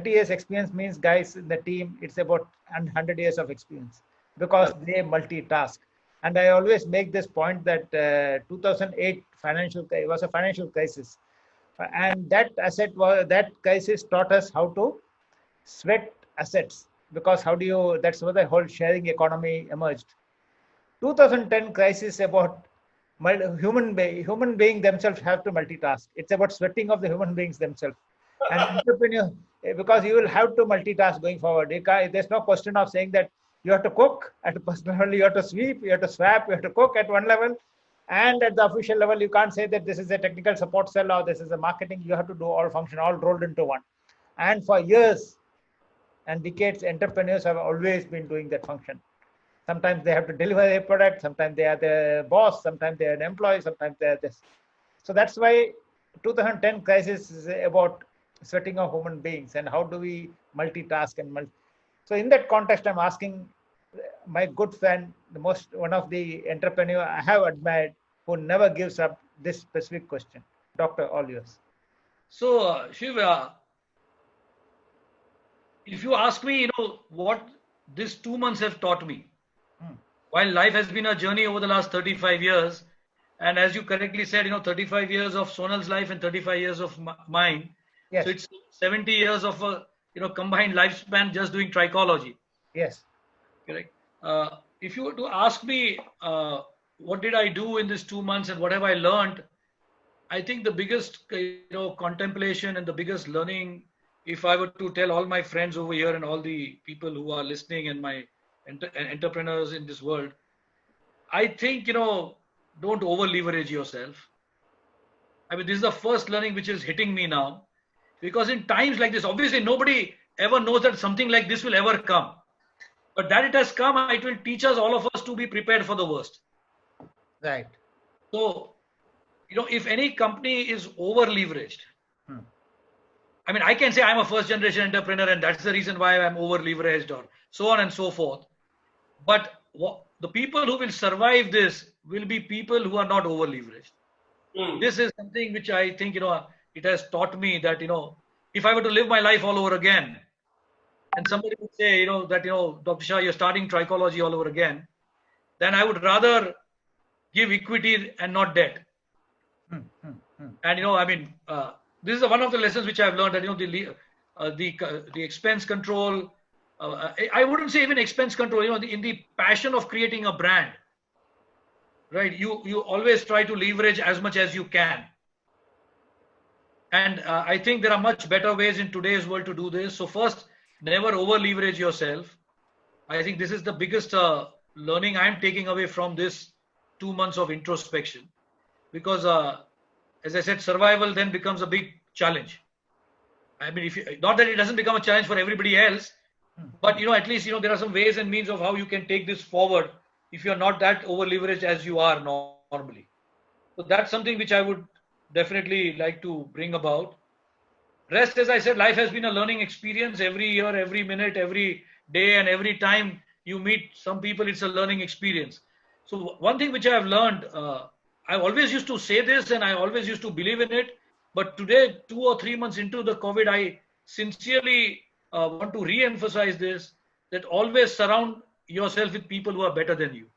years experience means, guys in the team, it's about 100 years of experience, because they multitask. And I always make this point that 2008 was a financial crisis, And that crisis taught us how to sweat assets, because that's where the whole sharing economy emerged. 2010 crisis about human being themselves have to multitask. It's about sweating of the human beings themselves. And entrepreneur, because you will have to multitask going forward. There's no question of saying that you have to cook at a personal level, you have to sweep, you have to swap, you have to cook at one level. And at the official level, you can't say that this is a technical support cell or this is a marketing. You have to do all function, all rolled into one. And for years and decades, entrepreneurs have always been doing that function. Sometimes they have to deliver a product, sometimes they are the boss, sometimes they are an employee, sometimes they are this. So that's why 2010 crisis is about sweating of human beings and how do we multitask and So in that context, I'm asking my good friend, one of the entrepreneur I have admired, who never gives up, this specific question. Doctor, all yours. So, Shiv, if you ask me, what these 2 months have taught me, while life has been a journey over the last 35 years, and as you correctly said, 35 years of Sonal's life and 35 years of mine. Yes. So it's 70 years of a, combined lifespan just doing trichology. Yes. Correct. If you were to ask me, what did I do in these 2 months and what have I learned? I think the biggest, contemplation and the biggest learning, if I were to tell all my friends over here and all the people who are listening and my entrepreneurs in this world, I think, don't over leverage yourself. I mean, this is the first learning which is hitting me now, because in times like this, obviously nobody ever knows that something like this will ever come. But that it has come, it will teach us, all of us, to be prepared for the worst. Right. So, if any company is over leveraged, I mean, I can say I'm a first generation entrepreneur and that's the reason why I'm over leveraged or so on and so forth. But the people who will survive this will be people who are not over leveraged. This is something which I think, it has taught me that, if I were to live my life all over again, and somebody would say, that, Dr. Shah, you're starting trichology all over again, then I would rather give equity and not debt. And, I mean, this is one of the lessons which I've learned, that, the expense control, I wouldn't say even expense control, in the passion of creating a brand, right? You always try to leverage as much as you can. And I think there are much better ways in today's world to do this. So first, never over leverage yourself. I think this is the biggest learning I'm taking away from this 2 months of introspection, because as I said, survival then becomes a big challenge. I mean, not that it doesn't become a challenge for everybody else, but at least there are some ways and means of how you can take this forward if you're not that over leveraged as you are normally. So that's something which I would definitely like to bring about. Rest, as I said, life has been a learning experience. Every year, every minute, every day, and every time you meet some people, it's a learning experience. So one thing which I have learned, I always used to say this and I always used to believe in it, but today, 2 or 3 months into the COVID, I sincerely want to re-emphasize this, that always surround yourself with people who are better than you.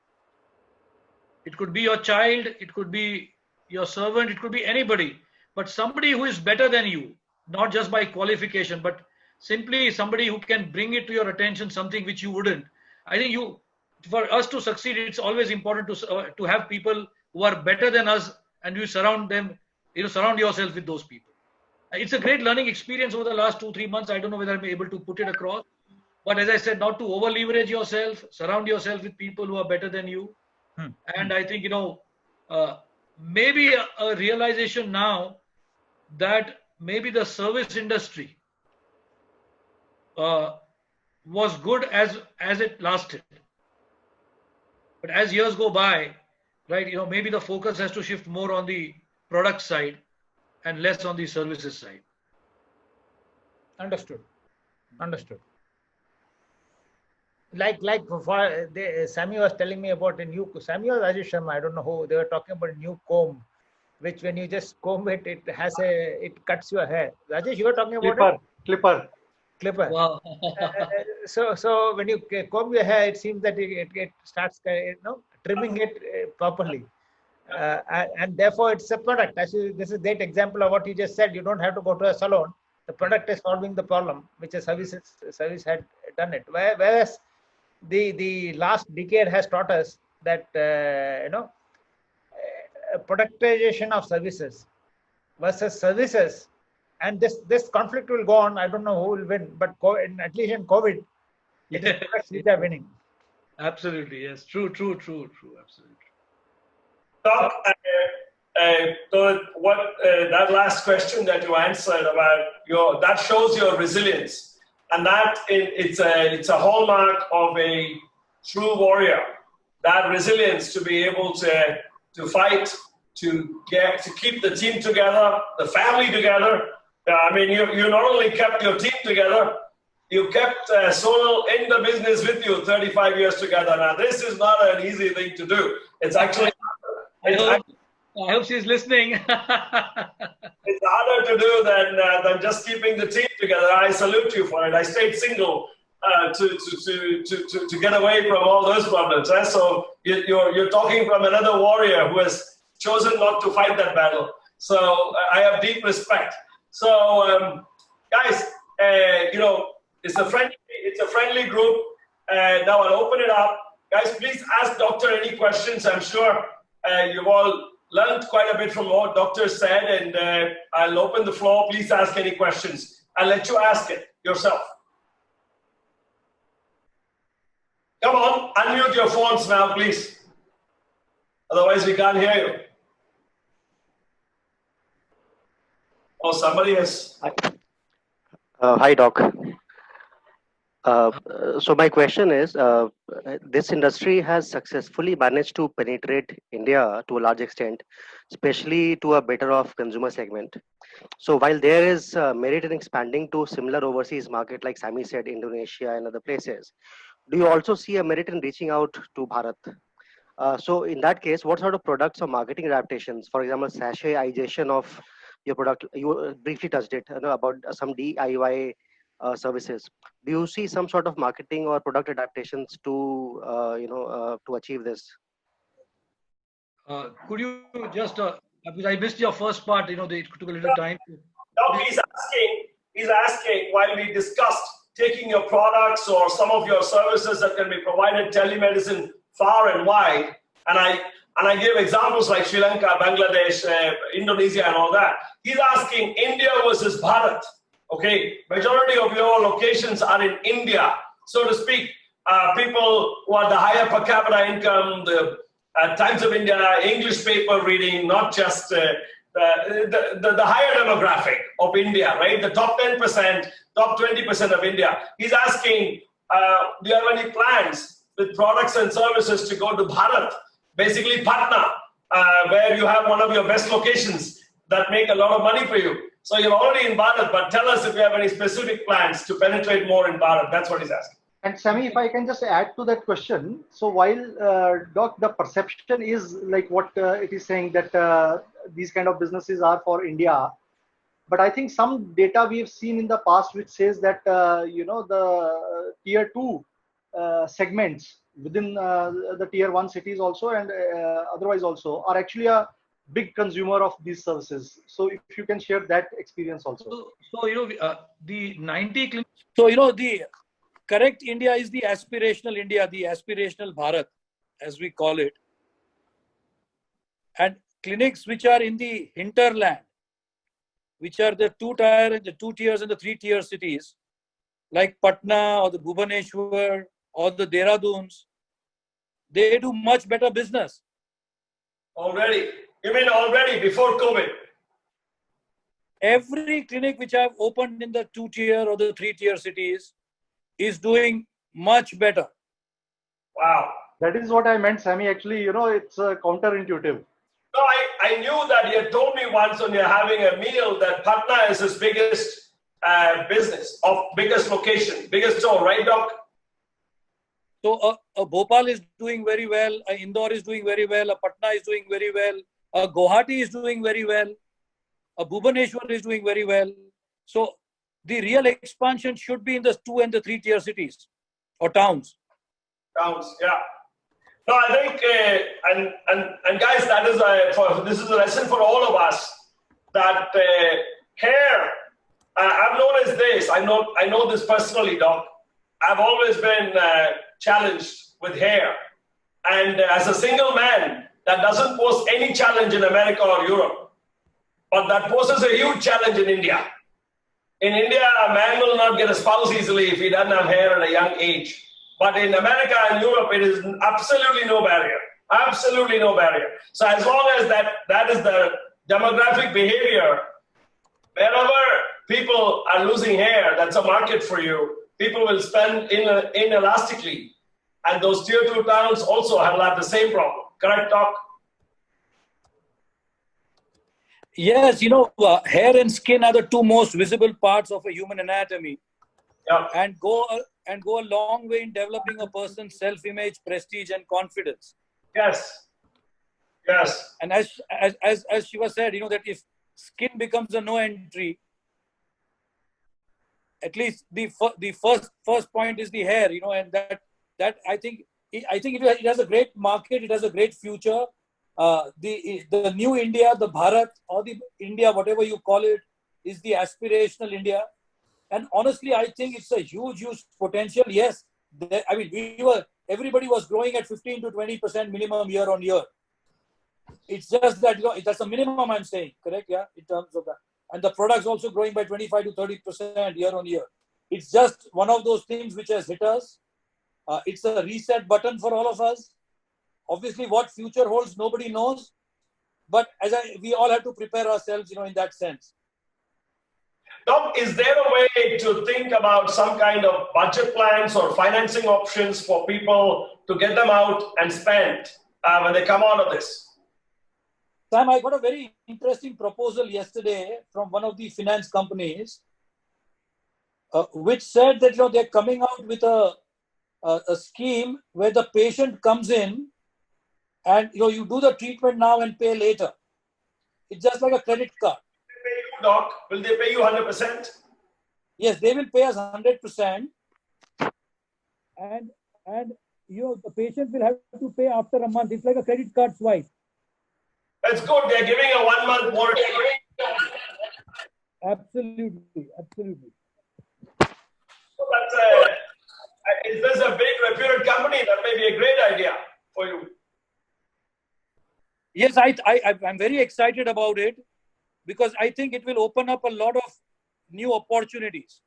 It could be your child, it could be your servant, it could be anybody, but somebody who is better than you, not just by qualification, but simply somebody who can bring it to your attention, something which you wouldn't. I think for us to succeed, it's always important to have people who are better than us, and you surround them, surround yourself with those people. It's a great learning experience over the last 2-3 months. I don't know whether I'm able to put it across, but as I said, not to over leverage yourself, surround yourself with people who are better than you. And I think, maybe a realization now that maybe the service industry was good as it lasted. But as years go by, right, maybe the focus has to shift more on the product side and less on the services side. Understood. Like Sammy was telling me about Sammy or Rajesh Sharma, I don't know who, they were talking about a new comb, which when you just comb it, it cuts your hair. Rajesh, you were talking about Clipper. Wow. So when you comb your hair, it seems that it starts trimming it properly. and therefore it's a product. This is a great example of what you just said. You don't have to go to a salon. The product is solving the problem, which a service had done it. Whereas the last decade has taught us that productization of services versus services, and this conflict will go on. I don't know who will win, but at least in COVID, it is products which are winning. Absolutely, yes. True, absolutely. Doc, so that last question that you answered about that shows your resilience, and it's a hallmark of a true warrior. That resilience to be able to fight, to keep the team together, the family together. I mean, you not only kept your team together, you kept Sonal in the business with you 35 years together. Now, this is not an easy thing to do. It's actually. I hope she's listening. It's harder to do than just keeping the team together. I salute you for it. I stayed single to get away from all those problems. So you're talking from another warrior who has chosen not to fight that battle. So I have deep respect. So guys, it's a friendly group. Now I'll open it up. Guys, please ask Doctor any questions. I'm sure you've all learned quite a bit from what Doctor said, and I'll open the floor. Please ask any questions. I'll let you ask it yourself. Come on, unmute your phones now, please. Otherwise, we can't hear you. Oh, somebody has. Hi, Doc. So my question is, this industry has successfully managed to penetrate India to a large extent, especially to a better off consumer segment. So while there is merit in expanding to similar overseas market, like Sami said, Indonesia and other places, do you also see a merit in reaching out to Bharat? So in that case, what sort of products or marketing adaptations, for example, sachayization of your product, you briefly touched it, about some DIY services. Do you see some sort of marketing or product adaptations to achieve this? Could you just, because I missed your first part, it took a little time. No, he's asking while we discussed taking your products or some of your services that can be provided telemedicine far and wide, and I give examples like Sri Lanka, Bangladesh, Indonesia, and all that. He's asking India versus Bharat. Okay, majority of your locations are in India, so to speak. People who are the higher per capita income, the Times of India, English paper reading, not just the higher demographic of India, right? The top 10%, top 20% of India. He's asking, do you have any plans with products and services to go to Bharat, basically Patna, where you have one of your best locations that make a lot of money for you? So you're already in Bharat, but tell us if you have any specific plans to penetrate more in Bharat. That's what he's asking. And Sami, if I can just add to that question. So while, Doc, the perception is like what it is saying that these kind of businesses are for India. But I think some data we have seen in the past which says that, the tier 2 segments within the tier 1 cities also and otherwise also are actually a big consumer of these services. So if you can share that experience also. So the 90 clinics. So the correct India is the aspirational India, the aspirational Bharat, as we call it. And clinics which are in the hinterland, which are the 2 tiers and the 3 tier cities, like Patna or the Bhubaneswar or the Dehraduns, they do much better business. Already? You mean already before COVID? Every clinic which I've opened in the 2 tier or the 3 tier cities is doing much better. Wow. That is what I meant, Sami. Actually, it's counterintuitive. No, I knew that you had told me once when you're having a meal that Patna is his biggest business, of biggest location, biggest store, right, Doc? So Bhopal is doing very well, Indore is doing very well, Patna is doing very well, Guwahati is doing very well, Bhubaneswar is doing very well. So the real expansion should be in the 2 and the 3 tier cities or towns. Towns, yeah. No, I think, and guys, that is this is a lesson for all of us that hair. I've noticed this. I know this personally, Doc. I've always been challenged with hair, and as a single man, that doesn't pose any challenge in America or Europe, but that poses a huge challenge in India. In India, a man will not get a spouse easily if he doesn't have hair at a young age. But in America and Europe, it is absolutely no barrier. Absolutely no barrier. So as long as that is the demographic behavior, wherever people are losing hair, that's a market for you. People will spend inelastically. And those tier 2 towns also have the same problem. Correct, Doc? Yes, hair and skin are the two most visible parts of a human anatomy, Yeah. and go a long way in developing a person's self-image, prestige, and confidence. Yes. Yes. And as Shiva said, that if skin becomes a no entry, at least the first point is the hair, and that I think it has a great market, it has a great future. The new India, the Bharat, or the India, whatever you call it, is the aspirational India. And honestly, I think it's a huge potential. Yes, everybody was growing at 15 to 20% minimum year on year. It's just that that's a minimum, I'm saying, correct? Yeah, in terms of that. And the products also growing by 25 to 30% year on year. It's just one of those things which has hit us. It's a reset button for all of us. Obviously, what future holds, nobody knows. But we all have to prepare ourselves, in that sense. Doc, is there a way to think about some kind of budget plans or financing options for people to get them out and spend when they come out of this? Sam, I got a very interesting proposal yesterday from one of the finance companies, which said that they're coming out with a scheme where the patient comes in and you do the treatment now and pay later. It's just like a credit card. Will they pay you, Doc? Will they pay you 100%? Yes, they will pay us 100%, and the patient will have to pay after a month. It's like a credit card swipe. That's good. They're giving a 1 month moratorium. Absolutely. So if there's a big reputed company, that may be a great idea for you. Yes, I'm very excited about it because I think it will open up a lot of new opportunities.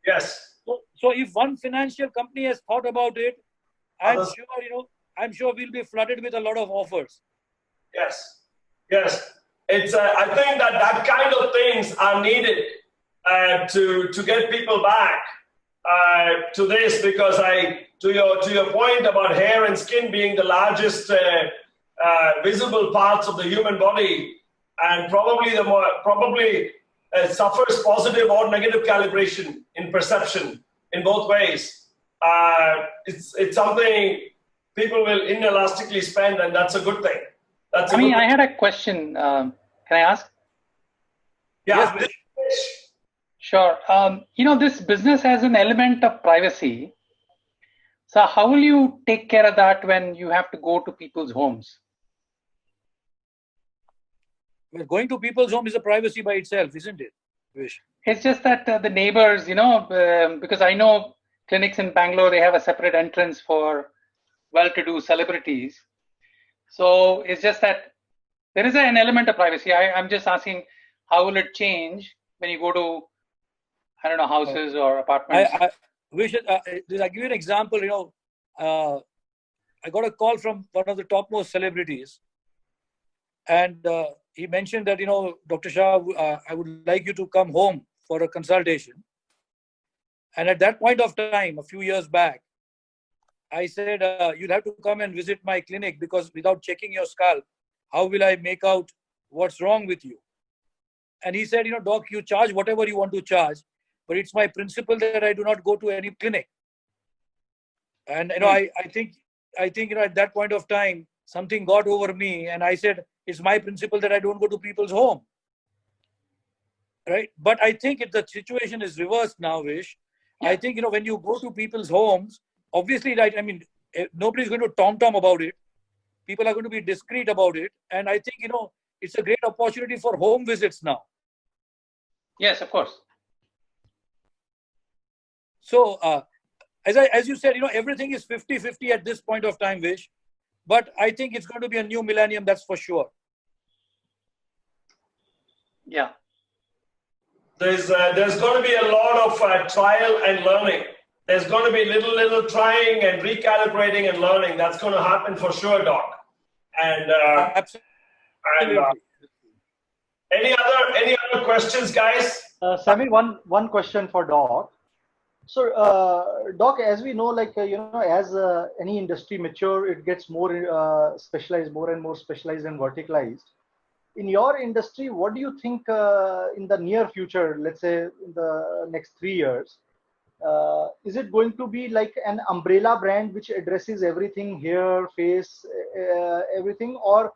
Yes. So if one financial company has thought about it, I'm sure we'll be flooded with a lot of offers. Yes. It's. I think that kind of things are needed to get people back to this, because to your point about hair and skin being the largest visible parts of the human body, and probably suffers positive or negative calibration in perception in both ways. It's something people will inelastically spend, and that's a good thing. I had a question. Can I ask? Yeah. Yes, Sure. This business has an element of privacy. So how will you take care of that when you have to go to people's homes? well, going to people's home is a privacy by itself, isn't it, Vish? It's just that the neighbors, because I know clinics in Bangalore, they have a separate entrance for well-to-do celebrities. So it's just that there is an element of privacy. I'm just asking, how will it change when you go to, houses or apartments? I'll give you an example. I got a call from one of the topmost celebrities, and he mentioned that, Dr. Shah, I would like you to come home for a consultation. And at that point of time, a few years back, I said, you'll have to come and visit my clinic, because without checking your scalp, how will I make out what's wrong with you? And he said, Doc, you charge whatever you want to charge, but it's my principle that I do not go to any clinic. And I think at that point of time, something got over me, and I said, it's my principle that I don't go to people's home. Right? But I think the situation is reversed now, Vish. Yeah. I think, when you go to people's homes, obviously, right, nobody's going to tom-tom about it. People are going to be discreet about it. And I think, it's a great opportunity for home visits now. Yes, of course. So, as you said, everything is 50-50 at this point of time, Vish. But I think it's going to be a new millennium, that's for sure. Yeah. There's going to be a lot of trial and learning. There's going to be little trying and recalibrating and learning. That's going to happen for sure, Doc. And Absolutely. any other questions, guys? Sammy, one question for Doc. So, Doc, as we know, as any industry mature, it gets more specialized, more and more specialized and verticalized. In your industry, what do you think in the near future, let's say in the next 3 years, is it going to be like an umbrella brand which addresses everything, hair, face, everything, or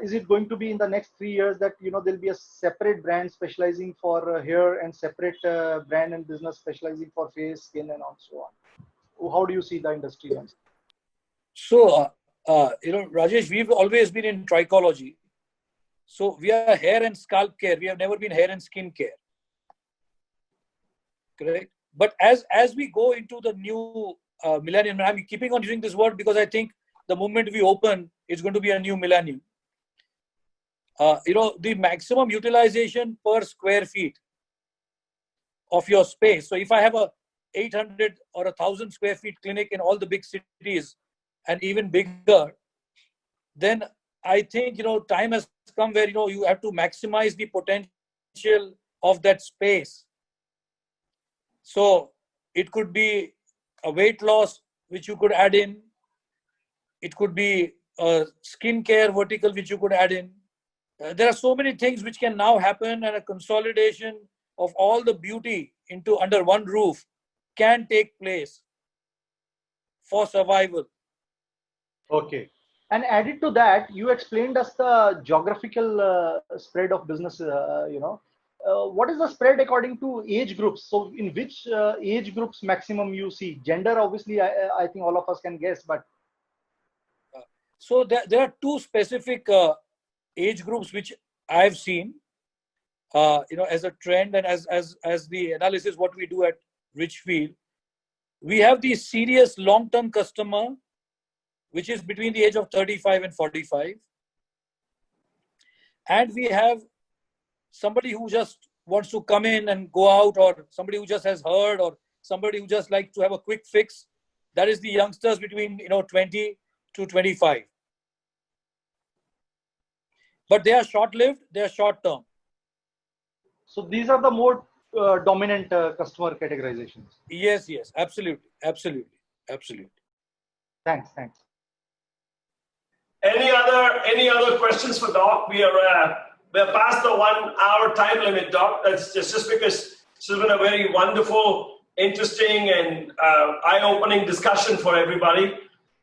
is it going to be in the next 3 years that there'll be a separate brand specializing for hair and separate brand and business specializing for face, skin, and so on? How do you see the industry? So, Rajesh, we've always been in trichology. So we are hair and scalp care. We have never been hair and skin care. Correct? But as we go into the new millennium, I'm keeping on using this word because I think the moment we open, it's going to be a new millennium. The maximum utilization per square feet of your space. So if I have a 800 or 1,000 square feet clinic in all the big cities and even bigger, then I think, time has come where, you have to maximize the potential of that space. So it could be a weight loss, which you could add in. It could be a skincare vertical, which you could add in. There are so many things which can now happen, and a consolidation of all the beauty under one roof can take place for survival. Okay. And added to that, you explained us the geographical spread of business, what is the spread according to age groups? So in which age groups maximum you see? Gender, obviously, I think all of us can guess, but. So there are two specific age groups which I've seen, as a trend and as the analysis what we do at Richfield. We have the serious long-term customer, which is between the age of 35 and 45. And we have somebody who just wants to come in and go out, or somebody who just has heard, or somebody who just likes to have a quick fix. That is the youngsters between 20 to 25. But they are short-lived, they are short-term. So these are the more dominant customer categorizations. Yes, absolutely. Thanks. Any other questions for Doc? We're past the 1 hour time limit, Doc. That's just because this has been a very wonderful, interesting, and eye-opening discussion for everybody.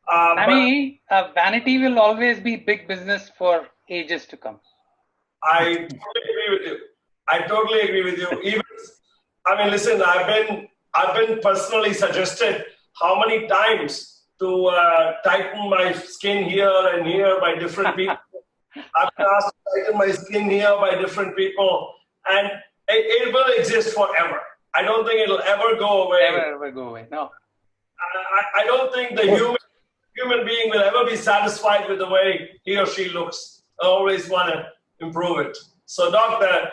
Vanity will always be big business for ages to come. I totally agree with you. Listen, I've been personally suggested how many times to tighten my skin here and here by different people. I've been asked to tighten my skin here by different people, and it will exist forever. I don't think it'll ever go away. Never go away. No. I don't think the human being will ever be satisfied with the way he or she looks. I always want to improve it. So, Doc, the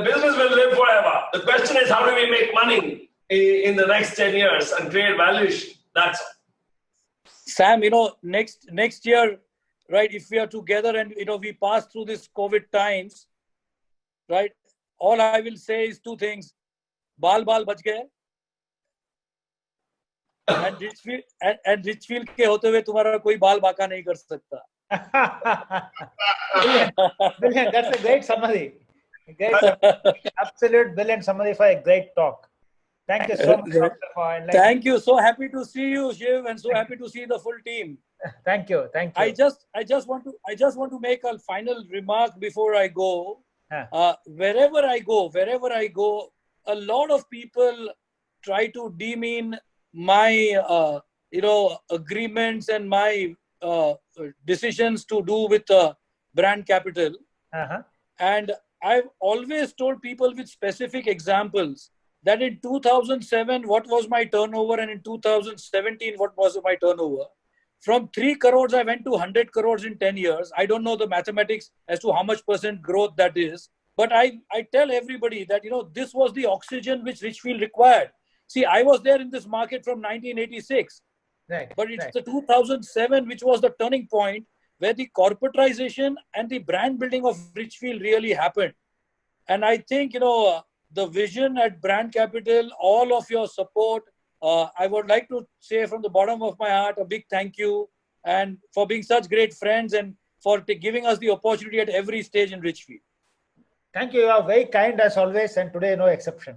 business will live forever. The question is, how do we make money in the next 10 years and create valuation? That's all. Sam, next year, right, if we are together and, we pass through this COVID times, right, all I will say is two things. Baal bach gaye. And Richfield ke hote hue tumhara koi baal baka nahi kar sakta. Brilliant. That's a great summary. Absolute brilliant summary for a great talk. Thank you so much, Doctor, for enlightening. Thank you. So happy to see you, Shiv, and so happy to see the full team. Thank you. I just want to make a final remark before I go. Wherever I go, a lot of people try to demean my agreements and my decisions to do with brand capital. Uh-huh. And I've always told people with specific examples that in 2007, what was my turnover, and in 2017, what was my turnover. From 3 crores, I went to 100 crores in 10 years. I don't know the mathematics as to how much % growth that is. But I tell everybody that, this was the oxygen which Richfield required. See, I was there in this market from 1986. Right. But it's right. the 2007 which was the turning point where the corporatization and the brand building of Richfield really happened. And I think, the vision at Brand Capital, all of your support, I would like to say from the bottom of my heart, a big thank you, and for being such great friends and for giving us the opportunity at every stage in Richfield. Thank you. You are very kind as always, and today no exception.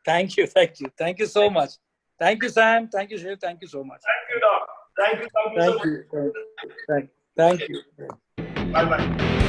Thank you. Thank you so much. Thank you, Sam. Thank you, Shiv. Thank you so much. Thank you, Doc. Thank you so much. Thank you. Thank you. Bye-bye.